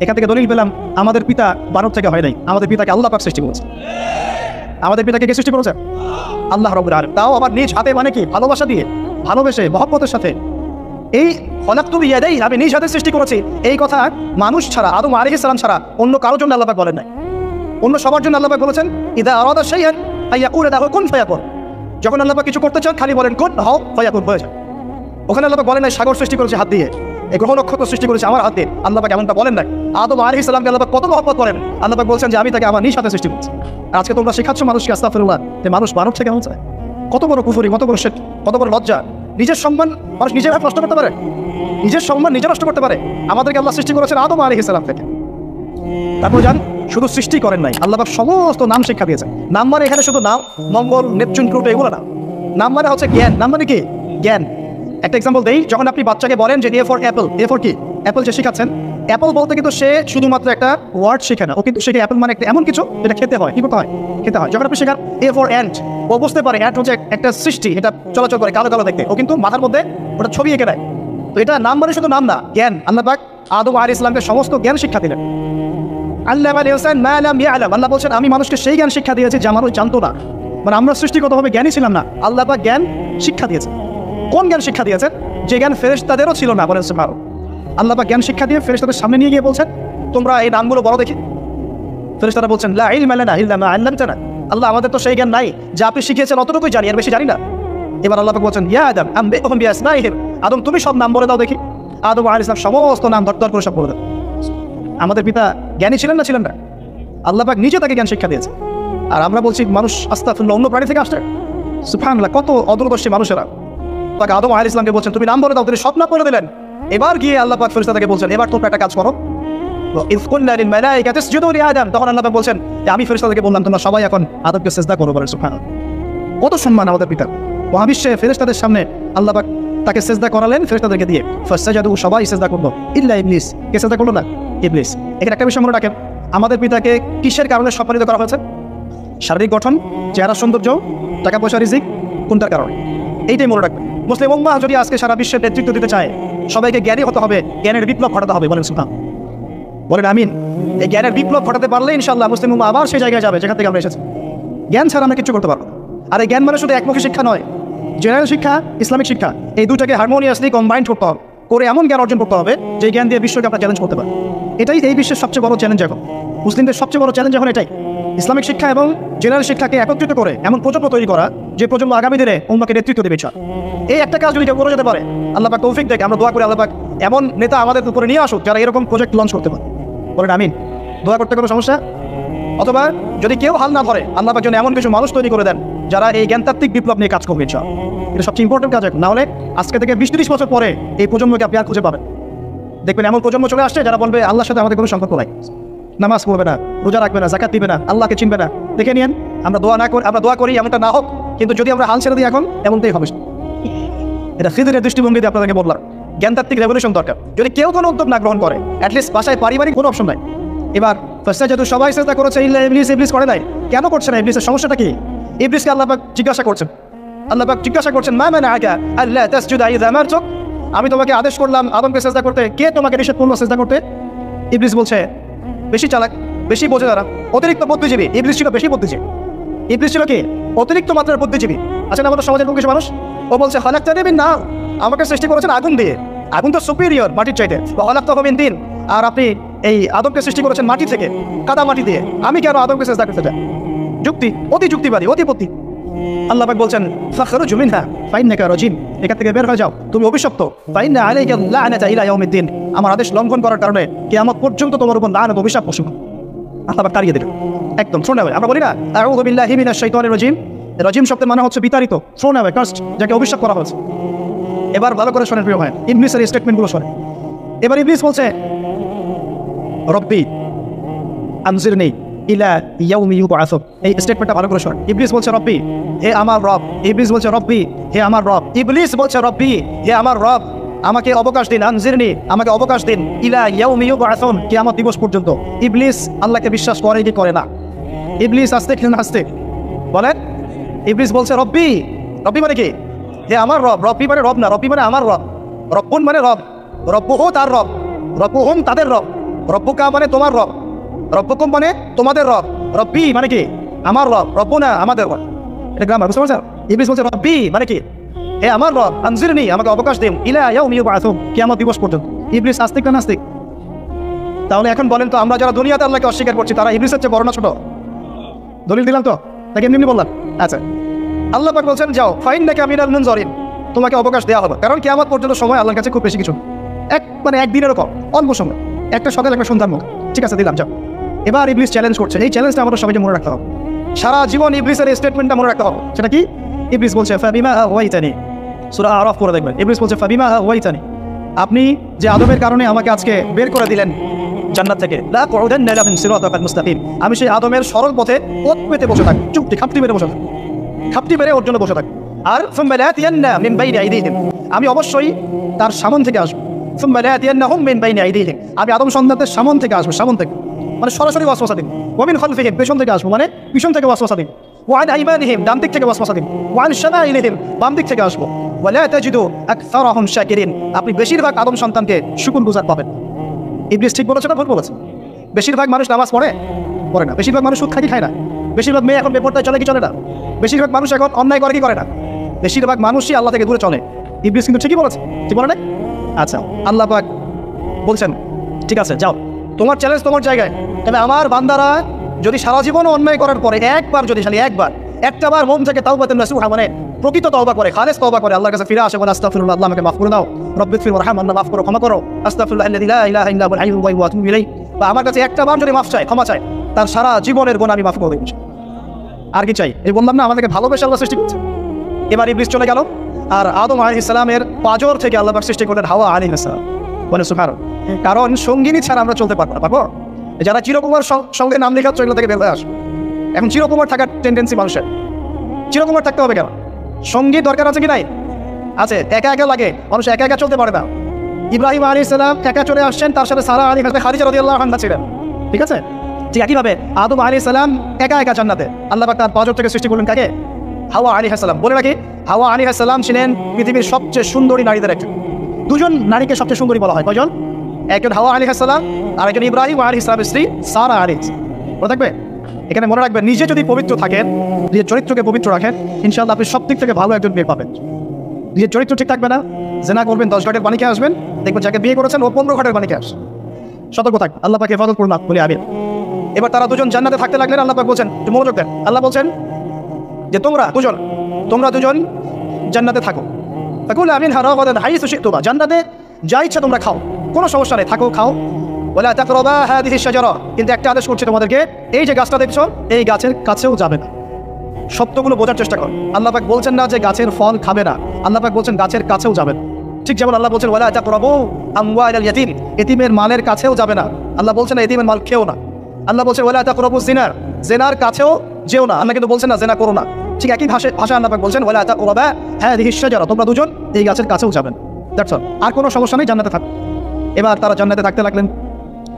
এখান থেকে দলিল পেলাম আমাদের পিতা বানর থেকে হয় নাই, আমাদের পিতাকে আল্লাহ পাক সৃষ্টি করেছে। আমাদের পিতাকে কে সৃষ্টি করেছে? আল্লাহ রাব্বুল আলামিন। তাও আবার নিজ হাতে, মানে কি? ভালোবাসা দিয়ে, ভালোবেসে, মহব্বতের সাথে। এই খালাকতু বিয়াদাই, আমি নিজ হাতে সৃষ্টি করেছি, এই কথা মানুষ ছাড়া, আদম আলাইহিস সালাম ছাড়া অন্য কারোর জন্য আল্লাহ পাক বলেন নাই। অন্য সবার জন্য আল্লাহ পাক বলেছেন, ইযা আরাদা শাইআন আইয়াকুলা লাহু কুন ফায়াকুন। যখন আল্লাহ পাক কিছু করতে চান খালি বলেন কুন, হও, ফায়াকুন, হয়ে যায়। ওখানে আল্লাহ পাক বলেন নাই সাগর সৃষ্টি করেছে হাত দিয়ে, এই গ্রহ নক্ষত্র সৃষ্টি করেছে আমার হাতে, আল্লাহ পাক এমনটা বলেন না। আদম আলাইহিস সালামকে আল্লাহ পাক কত মহব্বত করেন, আল্লাহ পাক বলছেন যে আমি তাকে আমার নিজ হাতে সৃষ্টি করছি। আর আজকে তোমরা শেখাচ্ছ মানুষকে আস্তাগফিরুল্লাহ, যে মানুষ মানব থেকে কেমন চায়। কত বড় কুফরি, কত বড় শিরক, কত বড় লজ্জা। নিজের সম্মান মানুষ নিজের নষ্ট করতে পারে, নিজের সম্মান নিজে নষ্ট করতে পারে। আমাদেরকে আল্লাহ সৃষ্টি করেছেন আদম আলাইহিস সালাম থেকে। তারপর যান, শুধু সৃষ্টি করেন নাই, আল্লাহ পাক সমস্ত নাম শিক্ষা দিয়েছেন। নাম মানে এখানে শুধু নাম, মঙ্গল, নেপচুন, প্লুটো এগুলো না। নাম মানে হচ্ছে জ্ঞান। নাম মানে কি? জ্ঞান। একটা এক্সাম্পল দেই, যখন আপনি বাচ্চাকে বলেন যে A for Apple, A for কি? অ্যাপল যে শেখাচ্ছেন, অ্যাপল বলতে কিন্তু সে শুধুমাত্র একটা ওয়ার্ড শেখে না, ও কিন্তু শেখে অ্যাপল মানে একটা এমন কিছু যেটা খেতে হয়। কি করতে হয়? খেতে হয়। যখন আপনি শেখান এ ফর অ্যান্ট, ও বুঝতে পারে অ্যান্ট হচ্ছে একটা সৃষ্টি, এটা চলাচল করে, কালো কালো দেখতে, ও কিন্তু মাথার মধ্যে ওটা ছবি এঁকে দেয়। তো এটা নাম মানে শুধু নাম না, জ্ঞান। আল্লাহ পাক আদম আলাইহিস সালামকে সমস্ত জ্ঞান শিক্ষা দিলেন। আল্লাহ আল্লাহ বলছেন আমি মানুষকে সেই জ্ঞান শিক্ষা দিয়েছি যা মানুষ জানতো না। মানে আমরা সৃষ্টিগতভাবে জ্ঞানী ছিলাম না, আল্লাহ পাক জ্ঞান শিক্ষা দিয়েছেন। কোন জ্ঞান শিক্ষা দিয়েছেন? যে জ্ঞান ফেরেশতাদেরও ছিল না। বলেন সুবহানাল্লাহ। আল্লাহ পাক জ্ঞান শিক্ষা দিয়ে ফেরেশতাদের সামনে নিয়ে গিয়ে বলছেন তোমরা এই নামগুলো বড় দেখি। ফেরেশতারা বলছেন লা ইলমা লানা ইল্লা মা আল্লামতানা, আল্লাহ আমাদের তো সেই জ্ঞান নাই, যা আপনি শিখিয়েছেন অতটুকুই জানি, আর বেশি জানি না। এবার আল্লাহ পাক বলছেন ইয়া আদম আনবিহুম বিআসমাইহিম, আদম তুমি সব নাম বলে দাও দেখি। আদম আলাইহিস সালাম সমস্ত নাম দর করে সব বলে দাও। আমাদের পিতা জ্ঞানী ছিলেন না? ছিলেন না। আল্লাহ পাক নিজে তাকে জ্ঞান শিক্ষা দিয়েছে। আর আমরা বলছি মানুষ আস্তাগফিরুল্লাহ অন্য প্রাণী থেকে আসছে। সুবহানাল্লাহ, কত অদূরদর্শী মানুষেরা। তাকে আদম আলাইহিস সালামকে বলছেন তুমি নাম বলে দাও, তিনি সব নাম বলে দিলেন। এবার গিয়ে আল্লাহ পাক ফেরেশতাদেরকে বলছেন এবার তোমরা একটা কাজ করো। ইয কুলনা লিল মালাইকাতি ইসজুদু লি আদম, তখন আল্লাহ পাক বলছেন যে আমি ফেরেশতাদেরকে বললাম তোমরা সবাই এখন আদমকে সিজদা করো। বলেন সুবহানাল্লাহ, কত সম্মান আমাদের পিতার। মহাবিশ্বে ফেরেশতাদের সামনে আল্লাহ পাক তাকে সিজদা করালেন ফেরেশতাদেরকে দিয়ে। ফাসাজাদু, সবাই সিজদা করলো, ইল্লা ইবলিস, কে সিজদা করলো না? ইবলিস। এখানে একটা বিষয় মনে রাখেন, আমাদের পিতাকে কিসের কারণে সম্মানিত করা হয়েছে? শারীরিক গঠন, চেহারা সৌন্দর্য, টাকা পয়সা, রিজিক, কোনটার কারণে? এইটাই মনে রাখবেন। মুসলিম উম্মাহ যদি আজকে সারা বিশ্বের নেতৃত্ব দিতে চায়, সবাইকে জ্ঞানী হতে হবে, জ্ঞানের বিপ্লব ঘটাতে হবে। বলেন সুবহানাল্লাহ, বলেন আমিন। এই জ্ঞানের বিপ্লব ঘটাতে পারলে ইনশাআল্লাহ মুসলিম উম্মাহ আবার সেই জায়গায় যাবে যেখান থেকে আমরা এসেছি। জ্ঞান ছাড়া আমরা কিছু করতে পারবো না। আর এই জ্ঞান মানে শুধু একমুখী শিক্ষা নয়, জেনারেল শিক্ষা, ইসলামিক শিক্ষা, এই দুটাকে হারমোনিয়াসলি কম্বাইন্ড করতে হবে, করে এমন জ্ঞান অর্জন করতে হবে যে জ্ঞান দিয়ে বিশ্বকে আমরা চ্যালেঞ্জ করতে পারি। এটাই এই বিশ্বের সবচেয়ে বড় চ্যালেঞ্জ এখন, মুসলিমদের সবচেয়ে বড় চ্যালেঞ্জ এখন এটাই। ইসলামিক শিক্ষা এবং জেনারেল শিক্ষাকে একত্রিত করে এমন প্রজন্ম তৈরি করা যে প্রজন্ম আগামী দিনে উম্মাহকে নেতৃত্ব দেবে। এই একটা কাজ যদি কেউ করে যেতে পারে, আল্লাহ পাক তৌফিক দেয়। আমরা দোয়া করি আল্লাহ পাক এমন নেতা আমাদের উপরে নিয়ে আসুক যারা এরকম প্রজেক্ট লঞ্চ করতে পারে। বলেন আমিন। দোয়া করতে কোনো সমস্যা? অথবা যদি কেউ হাল না ধরে, আল্লাহ পাক যেন এমন কিছু মানুষ তৈরি করে দেন যারা এই জ্ঞানতাত্ত্বিক বিপ্লব নিয়ে কাজ করবে। এটা সবচেয়ে ইম্পর্টেন্ট কাজ এখন। না হলে আজকে থেকে 20-30 বছর পরে এই প্রজন্মকে আপনি আর খুঁজে পাবেন। দেখবেন এমন প্রজন্ম চলে আসছে যারা বলবে আল্লাহর সাথে আমাদের কোনো সম্পর্ক নাই, নামাজ পড়বে না, রোজা রাখবে না, যাকাত দিবে না, আল্লাহকে চিনবে না। দেখে নিয়েন, আমরা দোয়া করি এমনটা না হোক, কিন্তু যদি আমরা হাল ছেড়ে দিই এখন এমনটাই হবে। এটা খিদরের দৃষ্টিভঙ্গি দিয়ে আপনাদেরকে বললাম, জ্ঞানতাত্ত্বিক রেভলিউশন দরকার। যদি কেউ কোনো উদ্যোগ না গ্রহণ করে, অ্যাটলিস্ট বাসায় পারিবারিক কোনো অপশন নাই। এবার ফাসাজাদু, সবাই সিজদা করেছে, ইল্লা ইবলিস, ইবলিস করে নাই। কেন করছে না? ইবলিসের সমস্যাটা কি? ইবলিসকে আল্লাহ পাক জিজ্ঞাসা করছেন, মা মানাআকা আল্লা তাসজুদা ইযা আমারতুক, আমি তোমাকে আদেশ করলাম আদমকে সিজদা করতে, কে তোমাকে নিষেধ করলো সিজদা করতে? ইবলিস বলছে, বেশি চালাক, বেশি বোঝে তারা, অতিরিক্ত বুদ্ধিজীবী। ইবলিস ছিল বেশি বুদ্ধিজীবী। ইবলিস ছিল কি? অতিরিক্ত মাত্রার বুদ্ধিজীবী। আচ্ছা, আমাদের সমাজের কিছু মানুষ, ও বলছে খালাকতানি মিন নার, আমাকে সৃষ্টি করেছেন আগুন দিয়ে, আগুন তো সুপিরিয়র মাটির চাইতে। খালাকতাহু মিন তিন, আর আপনি এই আদমকে সৃষ্টি করেছেন মাটি থেকে, কাদা মাটি দিয়ে, আমি কেন আদমকে সিজদা করতে চাই? যুক্তি, অতি যুক্তিবাদী, অতি বুদ্ধি। আল্লাহ পাক বলছেন ফাখরুজ মিনহা ফাইন্নাকা রাজিম, এখান থেকে বের হয়ে যাও, তুমি অভিশপ্ত। ফাইন্না আলাইকা লা'নাতা ইলা ইয়াউমিদ্দিন, আমার আদেশ লঙ্ঘন করার কারণে কিয়ামত পর্যন্ত তোমার উপর লানত, অভিশাপ বসবে। আল্লাহ পাক তাড়িয়ে দিলেন একদম, থ্রোন অ্যাওয়ে। আমরা বলি না আউযু বিল্লাহি মিনাশ শাইতানির রাজিম, রাজিম শব্দের মানে হচ্ছে বিতাড়িত, থ্রোন অ্যাওয়ে, কাস্ট, যাকে অভিশাপ করা হয়েছে। এবার ভালো করে শোনেন প্রিয় ভাই, ইবলিসের স্টেটমেন্টগুলো শোনেন। এবার ইবলিস বলছে রব্বি আনজিরনি ইলা ইয়াউমি ইউবআসুন, এই স্টেটমেন্টটা ভালো করে শোনেন। ইবলিস বলছে রব্বি, হে আমার রব। ইবলিস বলছে রব্বি, হে আমার রব। ইবলিস বলছে রব্বি, হে আমার রব, আমাকে অবকাশ দিন, আনজিরনি, আমাকে অবকাশ দিন, ইলা ইয়াউমি ইউবআসুন, কিয়ামত দিবস পর্যন্ত। ইবলিস আল্লাহকে বিশ্বাস করে কি করে না? ইবলিস আস্তে না আস্তে বলেন। ইবলিস বলছে রব্বি, রব্বি মানে কি? হে আমার রব। রব্বি মানে রব না, রব্বি মানে আমার রব। রব্বুন মানে রব, রব্বুহু তার রব, রব্বুহুম তাদের রব, রব্বুকা মানে তোমার রব, রব্বুকুম মানে তোমাদের রব, রব্বি মানে কি? আমার রব, রব্বুনা আমাদের রব। এটা গ্রামার, বুঝতে পারছেন? ইবলিস বলছে রব্বি মানে কি? হে আমার রব, আনজিরনি, আমাকে অবকাশ দিন, ইলা ইয়াউমি ইউবআসুন, কিয়ামত দিবস পর্যন্ত। ইবলিস আস্তিক না নাস্তিক? তাহলে এখন বলেন তো, আমরা যারা দুনিয়াতে আল্লাহকে অস্বীকার করছি তারা ইবলিসের চেয়ে বড় না ছোট? দলিল দিলাম তো, তাকে এমনি বললাম। আচ্ছা, আল্লাহ পাক বলছেন যাও, ফাইন্নাকা মিনাল মুনজারিন, তোমাকে অবকাশ দেওয়া হবে, কারণ কিয়ামত পর্যন্ত সময় আল্লাহর কাছে খুব বেশি কিছু। মানে একদিনের কম, অল্প সময়, একটা সকাল একটা সন্ধ্যার মুখ, ঠিক আছে দিলাম যাও। এবার ইবলিস চ্যালেঞ্জ করছে, এই চ্যালেঞ্জটা আমাদের সবাইকে মনে রাখতে হবে, সারা জীবন ইবলিসের স্টেটমেন্টটা মনে রাখতে হবে। সেটা কি? ইবলিস বলছে ফাবিমা আগওয়াইতানি, সূরা আরাফ পড়ে দেখবেন। ইবলিস বলছে ফাবিমা আগওয়াইতানি, আপনি যে আদমের কারণে আমাকে আজকে বের করে দিলেন জান্নাত থেকে, লা কুউদান্না লাহুম সিরাতাল মুস্তাকিম, আমি সেই আদমের সরল পথে ওত পেতে বসে থাকি, চুপটি খাপটি মেরে বসে থাকি, খাপটি মেরে ওর জন্য বসে থাকি। আর সুম্মা লাতিয়ান্না মিন বাইনি আইদিহিম, আমি অবশ্যই তার সামন থেকে আসবো। সুম্মা লাতিয়ান্নাহুম মিন বাইনি আইদিহিম, আমি আদম সন্তানদের সামন থেকে আসবো, সামন থেকে মানে সরাসরি ওয়াসওয়াসা দিব। ওয়া মিন খালফিহিম, পেছন থেকে আসবো মানে পিছন থেকে ওয়াসওয়াসা দিব। ওয়া আন আইমানিহিম, ডান দিক থেকে ওয়াসওয়াসা দিব। ওয়া আন শামাইলিহিম, বাম দিক থেকে আসবো। ওয়া লা তাজিদু আকসারাহুম শাকিরিন, আপনি বেশিরভাগ আদম সন্তানকে শুকরগুজার পাবেন। ইবলিস ঠিক বলেছে না ভুল বলেছে? বেশিরভাগ মানুষ নামাজ পড়ে না, বেশিরভাগ মানুষ সুদ খায় না, বেশিরভাগ মেয়ে এখন বেপরদায় চলে কি চলে না, বেশিরভাগ মানুষ এখন অন্যায় করে কি করে না, বেশিরভাগ মানুষই আল্লাহ থেকে দূরে চলে। ইবলিস কিন্তু ঠিকই বলেছে, ঠিক বলে না? আচ্ছা, আল্লাহ পাক বলছেন ঠিক আছে যাও, তোমার চ্যালেঞ্জ তোমার জায়গায়, তবে আমার বান্দারা যদি সারা জীবনও অন্যায় করার পরে একবার, যদি খালি একবার একটাবার মন থেকে তাওবাতুন নাসুহা মানে প্রকৃত তওবা করে, খালেস তওবা করে, আল্লাহর কাছে ফিরে আসে, বলে আস্তাগফিরুল্লাহ, আল্লাহ আমাকে মাফ করে দাও, রব্বিগফির ওয়ারহাম, আল্লাহ মাফ করো, ক্ষমা করো, আস্তাগফিরুল্লাহ আল্লাযী লা ইলাহা ইল্লা হুয়াল হাইয়্যুল কাইয়্যুম ওয়া আতুবু ইলাইহি, বা আমার কাছে একটাবার যদি মাফ চায়, ক্ষমা চায়, তার সারা জীবনের গুনাহ আমি মাফ করে দেব। আর কি চাই? এই বললাম না আমাদেরকে ভালোবেসে আল্লাহ সৃষ্টি করছে। এবার ইবলিস চলে গেল, আর আদম আলাইহিস সালামের পাঁজর থেকে আল্লাহ পাক সৃষ্টি করলেন হাওয়া আলাইহিস সালাম। বলে সুবহানাল্লাহ, কারণ সঙ্গিনী ছাড়া আমরা চলতে পারবো। যারা চিরকুমার সঙ্গে নাম লেখাচ্ছ এগুলো থেকে বের হয়ে আসবে। এখন চিরকুমার থাকার টেন্ডেন্সি মানুষের, চিরকুমার থাকতে হবে কেন? সঙ্গী দরকার আছে কি নাই? আছে। একা একা লাগে, মানুষ একা একা চলতে পারে না। ইব্রাহিম আলাইহিস সালাম একা চলে আসছেন, তার সাথে সারা আলাইহিস সালাম, খাদিজা রাদিয়াল্লাহু আনহা ছিলেন, ঠিক আছে? ঠিক একইভাবে আদম আলাইহিস সালাম একা একা জান্নাতে, আল্লাহ পাক তার পাঁজর থেকে সৃষ্টি করলেন কাকে? হাওয়া আলাইহিস সালাম। বলে রাখি, হাওয়া আলাইহিস সালাম ছিলেন পৃথিবীর সবচেয়ে সুন্দরী নারীদের একজন। দুজন নারীকে সবচেয়ে সুন্দরী বলা হয়, কয়জন? একজন হাওয়া আলাইহিস সালাম, আর একজন ইব্রাহিম আলাইহিস সালামের স্ত্রী সারা আলাইহিস। মনে থাকবে, এখানে মনে রাখবেন, নিজে যদি পবিত্র থাকেন, নিজের চরিত্রকে পবিত্র রাখেন, ইনশাআল্লাহ আপনি সব দিক থেকে ভালো একজন বিয়ে পাবেন। নিজের চরিত্র ঠিক থাকবে না, জেনা করবেন, 10 ঘাটের পানি খেয়ে আসবেন, দেখবেন যাকে বিয়ে করেছেন ও 15 ঘাটের পানি খেয়ে আসে। সতর্ক থাকবেন, আল্লাহ পাক হেফাজত করুন বলে আমিন। এবার তারা দুজন জান্নাতে থাকতে লাগলেন। আল্লাহ পাক বলছেন, একটু মনোযোগ দেন, আল্লাহ বলছেন যে তোমরা দুজন জান্নাতে থাকো। ফাকুলা মিনহা রাগাদান হাইসু শি'তুমা, জান্নাতে যা ইচ্ছা তোমরা খাও, কোনো সমস্যা নেই, থাকো খাও। ওয়ালা তাকরাবা হাযিহি শাজারা, কিন্তু একটা আদেশ করছে তোমাদেরকে, এই যে গাছটা দেখছো এই গাছের কাছেও যাবে না। সত্যগুলো বোঝার চেষ্টা করো। আল্লাহ পাক বলছেন না যে গাছের ফল খাবে না, আল্লাহ পাক বলছেন গাছের কাছেও যাবে না। ঠিক যেমন আল্লাহ বলছেন ওয়ালা তাকরাবু আমওয়ালাল ইয়াতীম, এতিমের মালের কাছেও যাবে না। আল্লাহ বলছেন না এতিমের মাল খেও না। আল্লাহ বলছেন ওয়ালা তাকরাবু জিনা, জেনার কাছেও যেও না। আল্লাহ কিন্তু বলছেন না জেনা করো না। ঠিক একই ভাষা আল্লাহ পাক বলছেন ওয়ালা তাকরাবা হাযিহি শাজারা, তোমরা দুজন এই গাছের কাছেও যাবেন। দ্যাটস অল, আর কোনো সমস্যা নেই, জান্নাতে থাক। এবার তারা জান্নাতে থাকতে লাগলেন।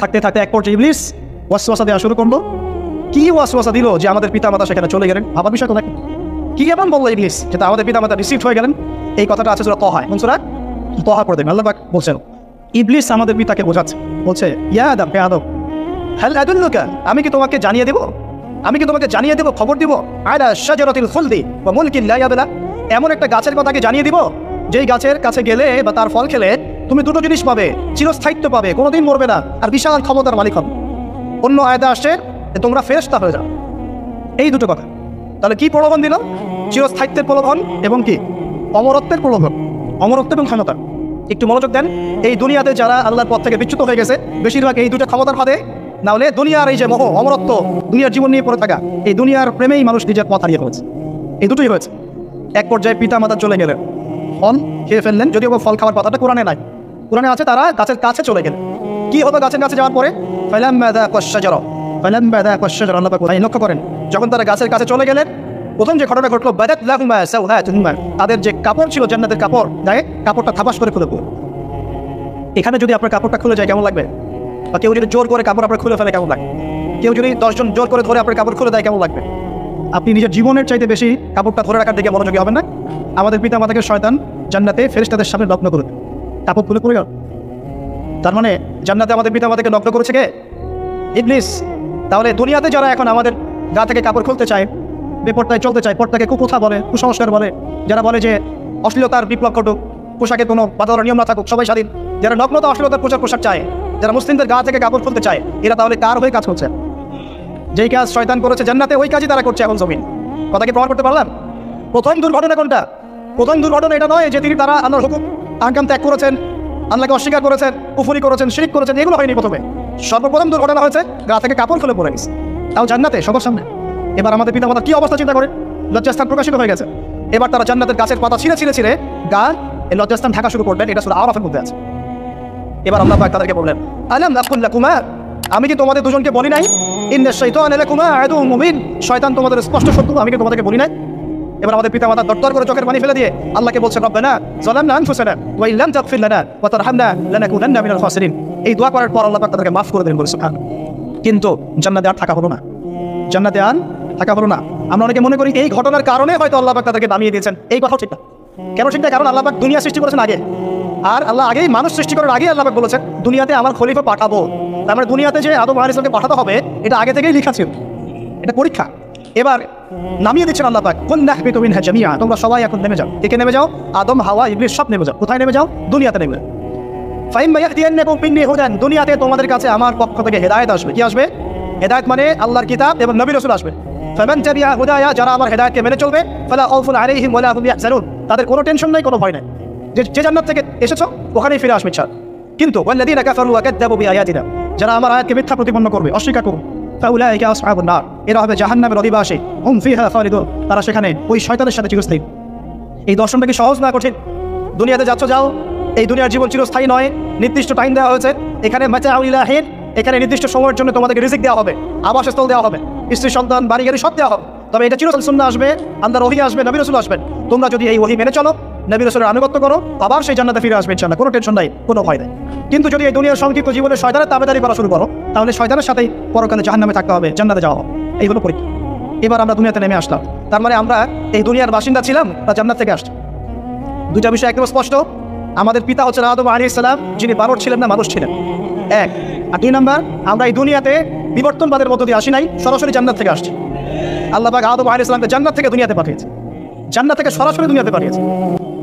থাকতে থাকতে এক পর্যায়ে ইবলিস ওয়াসওয়াসা দেওয়া শুরু করলো। কি ওয়াসওয়াসা দিল যে আমাদের পিতামাতা সেখানে চলে গেলেন? ভাবার বিষয় তো দেখেন, কি এমন বললো ইবলিস যেটা আমাদের পিতামাতা রিসিভ হয়ে গেলেন? এই কথাটা আছে সূরা তাহা, কোন সূরা? তাহা পড়ে দেখবেন। আল্লাহ পাক বলছেন, ইবলিস আমাদের পিতাকে বোঝাচ্ছে, বলছে ইয়া আদম, হে আদম, হাল আদুল্লুকা, আমি কি তোমাকে জানিয়ে দেব, খবর দিব, আলা শাজারাতিল খুলদি ওয়া মুলকিন লা ইয়াবলা, এমন একটা গাছের কথা কি জানিয়ে দিব যেই গাছের কাছে গেলে বা তার ফল খেলে তুমি দুটো জিনিস পাবে, চিরস্থায়িত্ব পাবে, কোনোদিন মরবে না, আর বিশাল ক্ষমতার মালিক হবে। অন্য আয়াতে আসছে তোমরা ফেরেশতা হয়ে যাও। এই দুটো কথা। তাহলে কি প্রলোভন দিল? চিরস্থায়িত্বের প্রলোভন এবং কি অমরত্বের প্রলোভন, অমরত্ব এবং ক্ষমতা। একটু মনোযোগ দেন, এই দুনিয়াতে যারা আল্লাহর পথ থেকে বিচ্যুত হয়ে গেছে বেশিরভাগ এই দুটো ক্ষমতার ফাঁদে, না হলে দুনিয়ার এই যে মোহ, অমরত্ব, দুনিয়ার জীবন নিয়ে পড়ে থাকা, এই দুনিয়ার প্রেমেই মানুষ নিজের পথ হারিয়ে ফেলেছে। এই দুটোই হয়েছে। এক পর্যায়ে পিতা মাতা চলে গেলেন, ফল খেয়ে ফেললেন, যদিও ফল খাওয়ার কথাটা কোরআনে নাই, কোরআনে আছে তারা গাছের কাছে চলে গেলেন। কি হতো গাছের কাছে যাওয়ার পরে? লক্ষ্য করেন, যখন তারা গাছের কাছে চলে গেলেন, প্রথম যে ঘটনা ঘটলো, তাদের যে কাপড় ছিল জান্নাতের কাপড়, গায়ে কাপড়টা থাপাস করে খুলে পড়ল। এখানে যদি আপনার কাপড়টা খুলে যায় কেমন লাগবে? বা কেউ যদি জোর করে কাপড় আপনার খুলে ফেলে কেমন লাগবে? কেউ যদি 10 জন জোর করে ধরে আপনার কাপড় খুলে দেয় কেমন লাগবে? আপনি নিজের জীবনের চাইতে বেশি কাপড়টা ধরে রাখার দিকে মনোযোগী হবেন না? আমাদের পিতা মাতাকে শয়তান জান্নাতে ফেরেশতাদের সামনে নগ্ন করে কাপড় খুলে পড়ে গেল। তার মানে জান্নাতে আমাদের পিতা মাতাকে নগ্ন করেছে কে? ইবলিস। তাহলে দুনিয়াতে যারা এখন আমাদের গা থেকে কাপড় খুলতে চায়, বেপরদায় চলতে চায়, পর্দাকে কুপ্রথা বলে, কুসংস্কার বলে, যারা বলে যে অশ্লীলতার বিপ্লব ঘটুক, পোশাকের কোনো বাধা নিয়ম না থাকুক, সবাই স্বাধীন, যারা নগ্নতা অশ্লীলতার পোশাক চায়, যারা মুসলিমদের গা থেকে কাপড় খুলতে চায়, এরা তাহলে কার হয়ে কাজ করছে? যেই কাজ শয়তান করেছে জান্নাতে, ওই কাজই তারা করছে এখন জমিন। কথা কি প্রমাণ করতে পারলাম? প্রথম দুর্ঘটনা কোনটা? প্রথম দুর্ঘটনা এটা নয় যে তারা আল্লাহর হুকুম আহকাম ত্যাগ করেছেন, আল্লাহকে অস্বীকার করেছেন, কুফরি করেছেন, শিরক করেছেন, এগুলো হয়নি প্রথমে। সর্বপ্রথম দুর্ঘটনা হয়েছে গা থেকে কাপড় খুলে পড়ে গেছে, তাও জান্নাতে সবার সামনে। এবার আমাদের পিতামাতার কি অবস্থা চিন্তা করে, লজ্জাস্থান প্রকাশিত হয়ে গেছে। এবার তারা জান্নাতের গাছের পাতা ছিঁড়ে ছিঁড়ে ছিঁড়ে গা এই লজ্জাস্থান ঢাকা শুরু করবেন। এটা সূরা আরাফের মধ্যে আছে। এবার আল্লাহ পাক তাদেরকে বললেন, আলাম আকুল লাকুমা, আমি কি তোমাদের দুজনকে বলি নাই, ইন্নাশ শাইতানা লাকুমা আদুউম মুবিন, শয়তান তোমাদের স্পষ্ট শত্রু, আমি কি তোমাদেরকে বলি নাই? এবার আমাদের পিতামাতা দরদর করে চোখের পানি ফেলে দিয়ে আল্লাহকে বলছে, রব্বানা যালামনা আনফুসানা ওয়া ইন লাম তাগফির লানা ওয়া তারহামনা লানাকুনান্না মিনাল খাসিরিন। এই দোয়া করার পর আল্লাহ পাক তাদেরকে মাফ করে দিলেন, বলে সুবহানাল্লাহ। কিন্তু জান্নাতে আর থাকা হলো না, জান্নাতে আর থাকা হলো না। আমরা অনেকে মনে করি এই ঘটনার কারণে হয়তো আল্লাহ পাক তাদেরকে নামিয়ে দিয়েছেন। এই কথাও ঠিক না। কেন ঠিক না? কারণ আল্লাহ পাক দুনিয়া সৃষ্টি করেছেন আগে, আর আল্লাহ আগেই মানুষ সৃষ্টি করার আগেই আল্লাহ পাক বলেছেন দুনিয়াতে আমার খলিফা পাঠাবো। তার মানে দুনিয়াতে যে আদম আলাইহিস সালামকে পাঠাতে হবে এটা আগে থেকেই লেখা ছিল, এটা পরীক্ষা। এবার নামিয়ে দিচ্ছেন আল্লাহ পাক, কুন নাহবিতু মিনহা জামিআ, তোমরা সবাই এখন নেমে যাও। কে নেমে যাও? আদম, হাওয়া, ইবলিস সব নেমে যাও। কোথায় নেমে যাও? দুনিয়াতে নেমে যাও। ফাইম্মা ইয়াহদিয়ান্নাকুম মিন্নি হুদান, দুনিয়াতে তোমাদের কাছে আমার পক্ষ থেকে হেদায়েত আসবে। কি আসবে? হেদায়েত মানে আল্লাহর কিতাব এবং নবী রাসূল আসবে। ফামান তাবিআ হুদায়া, যারা আমার হেদায়েতকে মেনে চলবে, ফালা খাউফুন আলাইহিম ওয়ালা হুম ইয়াহজানুন, তাদের কোনো টেনশন নাই, কোনো ভয় নাই। যে জান্নাত থেকে এসেছো ওখানেই ফিরে আসবে ইনশাআল্লাহ। কিন্তু ওয়াল্লাযীনা কাফারু ওয়া কাযযাবু বিআয়াতিনা, যারা আমার আয়াতকে মিথ্যা প্রতিপন্ন করবে, অস্বীকার করবে, ফাউলাইকা আসহাবুন নার, এরা হবে জাহান্নামের অধিবাসী, হুম ফিহা খালিদুন, তারা সেখানে ওই শয়তানের সাথে চিরস্থায়ী। এই দর্শনটা কি সহজ না কঠিন? দুনিয়াতে যাচ্ছ যাও, এই দুনিয়ার জীবন চিরস্থায়ী নয়, নির্দিষ্ট টাইম দেওয়া হয়েছে। এখানে মাতাউল ইলাহিন, এখানে নির্দিষ্ট সময়ের জন্য তোমাদেরকে রিজিক দেওয়া হবে, আবাসস্থল দেওয়া হবে, স্ত্রী সন্তান বাড়ি গাড়ি সব দেওয়া হবে। তবে এটা চিরস্থায়ী। সুন্নাহ আসবে, আল্লাহর ওহী আসবে, নবী রাসূল আসবেন। তোমরা যদি এই ওহী মেনে চলো, নবী রাসূলের আনুগত্য করো, আবার সেই জান্নাতে ফিরে আসবে ইনশাআল্লাহ, কোনো টেনশন নাই, কোনো ভয় নাই। কিন্তু যদি এই দুনিয়ার সংক্ষিপ্ত জীবনে শয়তানের তাবেদারি করা শুরু করো, তাহলে শয়তানের সাথেই পরকালে জাহান্নামে থাকতে হবে, জান্নাতে যাওয়া হবে। এই হলো পরীক্ষা। এবার আমরা দুনিয়াতে নেমে আসলাম, তার মানে আমরা এই দুনিয়ার বাসিন্দা ছিলাম তা জান্নাত থেকে আসছি। দুইটা বিষয় একদম স্পষ্ট। আমাদের পিতা হচ্ছেন আদম আলাইহিস সালাম, যিনি বানর ছিলেন না, মানুষ ছিলেন, এক। আর দুই নাম্বার, আমরা এই দুনিয়াতে বিবর্তনবাদের মধ্য দিয়ে আসি নাই, সরাসরি জান্নাত থেকে আসছি। আল্লাহ পাক আদম আলাইহিস সালামকে জান্নাত থেকে দুনিয়াতে পাঠিয়েছে, জান্নাত থেকে সরাসরি দুনিয়াতে পাঠিয়েছে।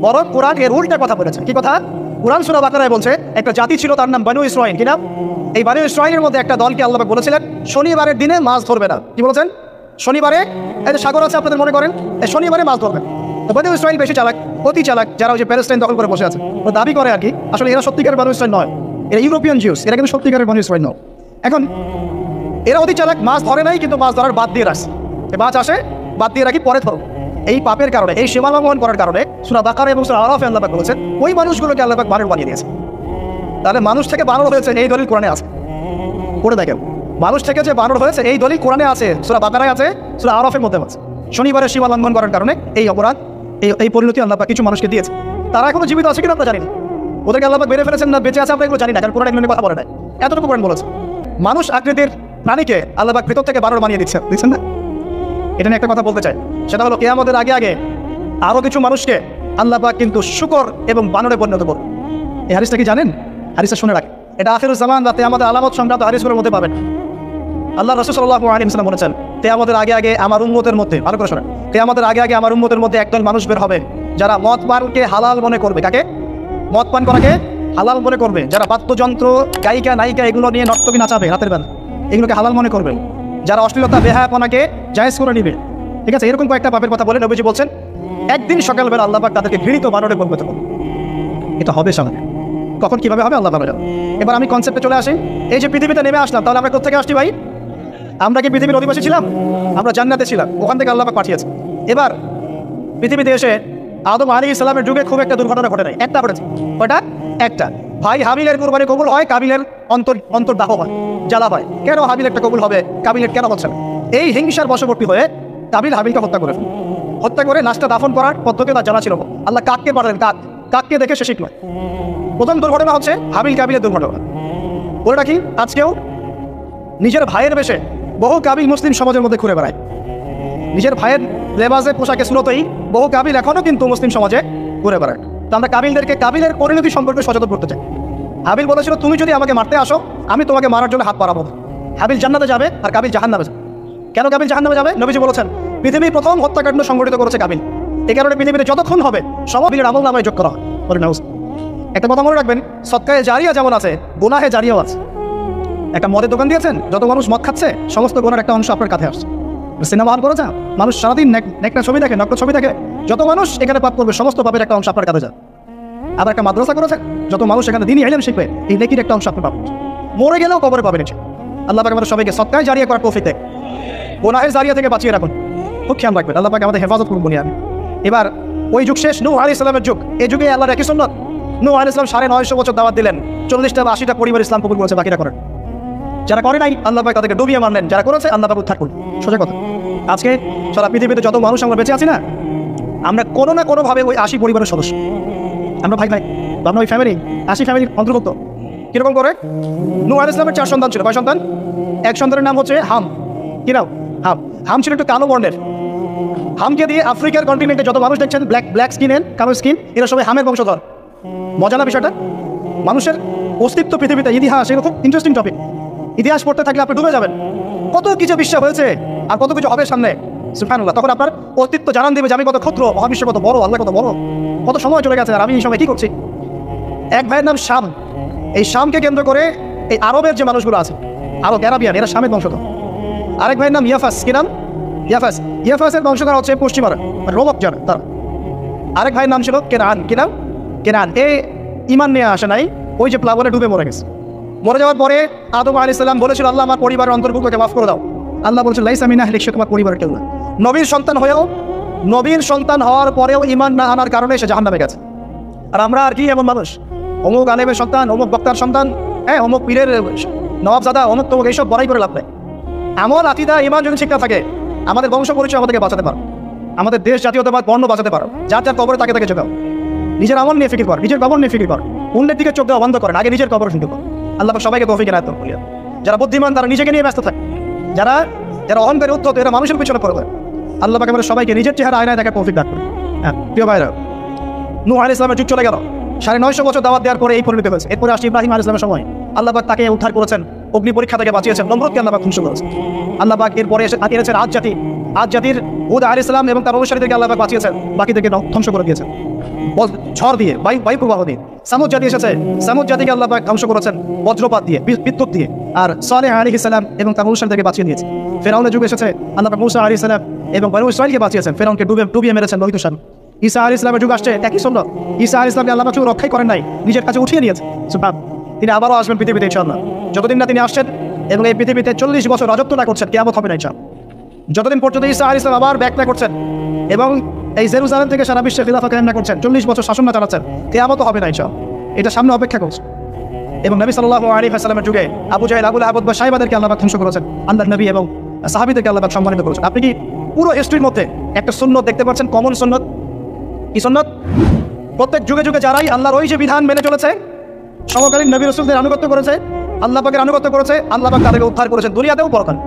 বরং কোরআন এর উল্টা কথা বলেছে। কি কথা? কোরআন সূরা বাকারায় বলছে একটা জাতি ছিল, তার নাম বনু ইসরাঈল। কি নাম? এই বনু ইসরাঈলের মধ্যে একটা দলকে আল্লাহ পাক বলেছিলেন শনিবারের দিনে মাছ ধরবে না। কি বলেছেন? শনিবারে, এই যে সাগর আছে আপনাদের মনে করেন, এই শনিবারে মাছ ধরবেন। তো বনু ইসরাঈল বেশি চালাক, অতি চালাক, যারা ওই যে প্যালেস্টাইন দখল করে বসে আছে, ও দাবি করে আর কি, আসলে এরা সত্যিকারের বনু ইসরাঈল নয়, এরা ইউরোপিয়ান জিউস, এরা কিন্তু সত্যিকারের বনু ইসরাঈল নয়। এখন এরা অতি চালাক, মাছ ধরে নাই, কিন্তু মাছ ধরার বাদ দিয়ে রাখছে। মাছ আসে, বাদ দিয়ে রাখি, পরে ধরো। এই পাপের কারণে, এই সীমা লঙ্ঘন করার কারণে সূরা বাকারা এবং সূরা আরাফে আল্লাহ পাক বলেছেন ওই মানুষগুলোকে আল্লাহ পাক বানর বানিয়ে দিয়েছে। তাহলে মানুষ থেকে বানর হয়েছে এই দলিল কোরআনে আছে, পড়ে দেখেন। মানুষ থেকে যে বানর হয়েছে এই দলিল কোরআনে আছে, সূরা বাকারায় আছে, সূরা আরাফের মধ্যে আছে। শনিবারের সীমা লঙ্ঘন করার কারণে এই অপরাধ, এই পরিণতি আল্লাহ পাক কিছু মানুষকে দিয়েছে। তারা এখনো জীবিত আছে কিনা আমরা জানি না, ওদেরকে আল্লাহ পাক মেরে ফেলেছেন না বেঁচে আছে আমরা এগুলো জানি না, কারণ কোরআন এগুলো নিয়ে কথা বলে নাই। এতটুকু কোরআন বলেছে মানুষ আকৃতির প্রাণীকে আল্লাহ পাক ভিতর থেকে বানর বানিয়ে দিচ্ছেন না। এটা নিয়ে একটা কথা বলতে চাই, সেটা হলো কিয়ামতের আগে আগে আরও কিছু মানুষকে আল্লাহ পাক কিন্তু শূকর এবং বানরে পরিণত করবে। এই হাদিসটা কি জানেন? হাদিসটা শুনে রাখেন, এটা আখিরুজ জামান বা কিয়ামতের আলামত সংক্রান্ত হাদিসগুলোর মধ্যে পাবেন। আল্লাহ রাসূল সাল্লাল্লাহু আলাইহি ওয়াসাল্লাম বলেছেন কিয়ামতের আগে আগে আমার উম্মতের মধ্যে, ভালো করে শোনেন, কিয়ামতের আগে আগে আমার উম্মতের মধ্যে একদল মানুষ বের হবে যারা মদ পানকে হালাল মনে করবে। কাকে? মদ পান করাকে হালাল মনে করবে। যারা বাদ্যযন্ত্র, গায়িকা, নায়িকা এগুলো নিয়ে নর্তকী নাচাবে রাতের বেলা, এগুলোকে হালাল মনে করবে। যারা অশ্লীলতা, বেহায়াপনাকে জায়েজ করে নিবে, ঠিক আছে, এরকম কয়েকটা পাপের কথা বলে নবীজি বলছেন একদিন সকালবেলা আল্লাহ পাক তাদেরকে ঘৃণিত বানরে পরিণত করবে। এটা হবে সামনে, কখন কিভাবে হবে আল্লাহ ভালো জানেন। এবার আমি কনসেপ্টে চলে আসি। এই যে পৃথিবীতে নেমে আসলাম, তাহলে আমরা কোথা থেকে আসছি ভাই? আমরা কি পৃথিবীর অধিবাসী ছিলাম? আমরা জান্নাতে ছিলাম, ওখান থেকে আল্লাহ পাক পাঠিয়েছে। এবার পৃথিবীতে এসে আদম আলাইহিস সালামের যুগে খুব একটা দুর্ঘটনা ঘটে নাই, একটা ঘটেছে। ওটা একটা, ভাই হাবিলের কুরবানি কবুল হয়, কাবিলের অন্তর্দাহ হয়, জ্বালা হয়। কেন হাবিল একটা কবুল হবে, কাবিলের কেন হচ্ছে না? এই হিংসার বশবর্তী হয়ে কাবিল হাবিলকে হত্যা করে ফেলে। হত্যা করে লাশটা দাফন করার পদ্ধতি তার জানা ছিল। আল্লাহ কাককে পাঠালেন, কাককে দেখে সে শিখল। প্রথম দুর্ঘটনা হচ্ছে হাবিল কাবিলের দুর্ঘটনা। বলে রাখি, আজকেও নিজের ভাইয়ের বেশে বহু কাবিল মুসলিম সমাজের মধ্যে ঘুরে বেড়ায়। নিজের ভাইয়ের লেবাসে, পোশাকে, সুরতই বহু কাবিল এখনও কিন্তু মুসলিম সমাজে ঘুরে বেড়ায়। তো আমরা কাবিলদেরকে কাবিলের পরিণতি সম্পর্কে সচেতন করতে চাই। হাবিল বলেছিল তুমি যদি আমাকে মারতে আসো আমি তোমাকে মারার জন্য হাত বাড়াবো। হাবিল জান্নাতে যাবে আর কাবিল জাহান্নামে যাবে। কেন কাবিল জাহান্নামে যাবে? নবীজি বলেছেন পৃথিবীর প্রথম হত্যাকাণ্ড সংগঠিত করেছে কাবিল। এই কারণে পৃথিবীতে যতক্ষণ হবে সব কাবিলের আমল নামায় যোগ করা হয়। একটা কথা মনে রাখবেন, সদকায়ে জারিয়া যেমন আছে, গুনাহে জারিয়াও আছে। একটা মদের দোকান দিয়েছেন, যত মানুষ মদ খাচ্ছে সমস্ত গুনার একটা অংশ আপনার কাছে আসছে। সিনেমা হল করেছে, মানুষ সারাদিন নেকটা ছবি দেখে, নগ্ন ছবি দেখে, যত মানুষ এখানে পাপ করবে সমস্ত পাপের একটা অংশ আপনার কাছে যায়। আবার একটা মাদ্রাসা করেছেন, যত মানুষ এখানে দিনই ইলম শিখবে, এই নেকির একটা অংশ আপনি পাবেন। মরে গেলেও কবরে পাবেন। আল্লাহ পাক আমাদের সবাইকে সদকায়ে জারিয়া করার তৌফিক দেয়, গুনাহের জারিয়া থেকে বাঁচিয়ে রাখুন, খুব খেয়াল রাখবেন। আল্লাহ পাক আমাদের হেফাজত করুন বলি আমি। এবার ওই যুগ শেষ, নূহ আলাইহিস সালামের যুগ। এই যুগে আল্লাহর একই সুন্নাত, নূহ আলাইহিস সালাম 950 বছর দাওয়াত দিলেন, 40টা বা 80টা পরিবার ইসলাম কবুল করেছে, বাকিরা করেন। যারা করে নাই আল্লাহ পাক তাদেরকে ডুবিয়ে মারলেন, যারা করেছে আল্লাহ পাক উদ্ধার করুন। সোজা কথা। আজকে সারা পৃথিবীতে যত মানুষ আমরা বেঁচে আছি না, আমরা কোনো না কোনোভাবে ওই 80 পরিবারের সদস্য। আমরা ভাই আমরা ওই ফ্যামিলি, 80 ফ্যামিলির অন্তর্ভুক্ত। কিরকম করে? নূহ আলাইহিস সালামের 4 সন্তান ছিল। 5 সন্তান? এক সন্তানের নাম হচ্ছে হাম। কি নাম? হাম ছিল একটু কালো বর্ণের। হামকে দিয়ে আফ্রিকার কন্টিনেন্টে যত মানুষ দেখছেন ব্ল্যাক স্কিনের, কালো স্কিন, এরা সবাই হামের বংশধর। মজা না বিষয়টা? মানুষের অস্তিত্ব পৃথিবীতে, ইতিহাস, এগুলো খুব ইন্টারেস্টিং টপিক। ইতিহাস পড়তে থাকলে আপনি ডুবে যাবেন। কত কিছু বিশ্ব হয়েছে আর কত কিছু হবে সামনে, সুবহানাল্লাহ। তখন আপনার অস্তিত্ব জানান দেবে যে আমি কত ক্ষুদ্র, মহাবিশ্ব কত বড়, আল্লাহ কত বড়, কত সময় চলে গেছে আর আমি এই সময় কি করছি। এক ভাইয়ের নাম শাম। এই শামকে কেন্দ্র করে এই আরবের যে মানুষগুলো আছে, আরব অ্যারাবিয়ান, এরা শামের বংশধর। আরেক ভাইয়ের নাম ইয়াফাস। কি নাম? ইয়াফাসের বংশধর হচ্ছে পশ্চিমারা, রোমক যারা তারা। আরেক ভাইয়ের নাম ছিল কেনান। কি নাম? কেনান। এ ইমান নিয়ে আসে নাই, ওই যে প্লাবনে ডুবে মরে গেছে। মরে যাওয়ার পরে আদম আলাইহিস সালাম বলেছিল, আল্লাহ আমার পরিবারের অন্তর্ভুক্তকে মাফ করে দাও। আল্লাহ বলেছিল, লাইসা মিন আহলিক, সে তোমার পরিবারের কেউ না। নবীর সন্তান হওয়ার পরেও ইমান না আনার কারণে সে জাহান্নামে গেছে। আর আমরা আর কি এমন মানুষ, অমুক আলেমের সন্তান, অমুক বক্তার সন্তান, হ্যাঁ অমুক পীরের নবাবজাদা, অমুক তমুক, এইসব বড়াই করে লাভ নেই। আমল, আকিদা, ইমান যদি ঠিক না থাকে, আমাদের বংশ পরিচয় আমাদেরকে বাঁচাতে পারো, আমাদের দেশ জাতীয়তাবাদ বর্ণ বাঁচাতে পারো। যার যার কবরে তাকে তাকে চোখাও। নিজের আমল নিয়ে ফিকির কর, নিজের কবর নিয়ে ফিকির কর। অন্যের দিকে চোখ দেওয়া বন্ধ করেন, আগে নিজের কবর ফিকির কর। আল্লাহ সবাইকে তৌফিক এনায়েত করুন। যারা বুদ্ধিমান তারা নিজেকে নিয়ে ব্যস্ত থাকে, যারা অহংকারী উদ্ধত এরা মানুষের পিছনে পড়ে যায়। আল্লাহ পাক আমাদের সবাইকে নিজের চেহারা আয়নায় দেখার তৌফিক দান করুন। হ্যাঁ প্রিয় ভাইরা, নূহ আলাইহিস সালামের যুগ চলে গেল, 950 বছর দাওয়াত দেওয়ার পরে এই পরিণতি হয়েছে। এরপরে আসছে ইব্রাহিম আলাইহিস সালামের সময়। আল্লাহ পাক তাকে উদ্ধার করেছেন, অগ্নি পরীক্ষা থেকে বাঁচিয়েছেন, নমরুদকে আল্লাহ পাক ধ্বংস করেছেন। আল্লাহ পাক এরপরে এনেছেন আদ জাতির হুদ আলাইহিস সালাম এবং তার অনুসারীদেরকে আল্লাহ পাক বাঁচিয়েছেন, বাকিদেরকে ধ্বংস করে দিয়েছেন ঝড় দিয়ে, বায়ু প্রবাহ দিয়ে। সামুদ জাতি এসেছে, সামুদ জাতিকে আল্লাহ পাক ধ্বংস করেছেন বজ্রপাত দিয়ে, বিদ্যুৎ দিয়ে। আর সালেহ আলাইহিস সালাম এবং তার অনুসারীদেরকে বাঁচিয়ে দিয়েছে। ফেরাউনের যুগ এসেছে, আল্লাহ পাক মুসা আলাইহিস সালাম এবং বনু ইসরাঈলকে বাঁচিয়েছেন, ফেরাউনকে ডুবিয়ে মেরেছেন লোহিত সাগর। ঈসা আলাইহিস সালামের যুগ আসছে, একই সুন্নাত। ঈসা আলাইহিস সালামকে আল্লাহ পাক শুধু রক্ষাই করেন নাই, নিজের কাছে উঠিয়ে নিয়েছে। সুবহান, তিনি আবারও আসবেন পৃথিবীতে ইনশাআল্লাহ। যতদিন না তিনি আসছেন এবং এই পৃথিবীতে 40 বছর রাজত্ব না করছেন, কিয়ামত হবে না ইনশাআল্লাহ। যতদিন পর্যন্ত ঈসা আলাইহিস সালাম আবার ব্যাক না করছেন এবং এই জেরুজালেম থেকে সারা বিশ্বে খিলাফা কায়েম না করছেন, 40 বছর শাসন না চালাচ্ছেন, কিয়ামত হবে না ইনশাআল্লাহ। এটা সামনে অপেক্ষা করছে। এবং নবী সাল্লাল্লাহু আলাইহি ওয়াসাল্লামের যুগে আবু জাহেল, আবু লাহাব বা সাইবাদেরকে আল্লাহ পাক ধ্বংস করেছেন। আল্লাহর নবী এবং সাহাবীদেরকে আল্লাহ পাক সম্মানিত করেছেন। আপনি কি পুরো হিস্ট্রির মধ্যে একটা সুন্নাত দেখতে পাচ্ছেন, কমন সুন্নাত? কি সুন্নাত? প্রত্যেক যুগে যুগে যারাই আল্লাহর ওই যে বিধান মেনে চলেছে, সমকালীন নবী রাসূলদের আনুগত্য করেছে, আল্লাহ পাকের আনুগত্য করেছে, আল্লাহ পাক তাদেরকে উদ্ধার করেছেন দুনিয়াতেও পরকালে।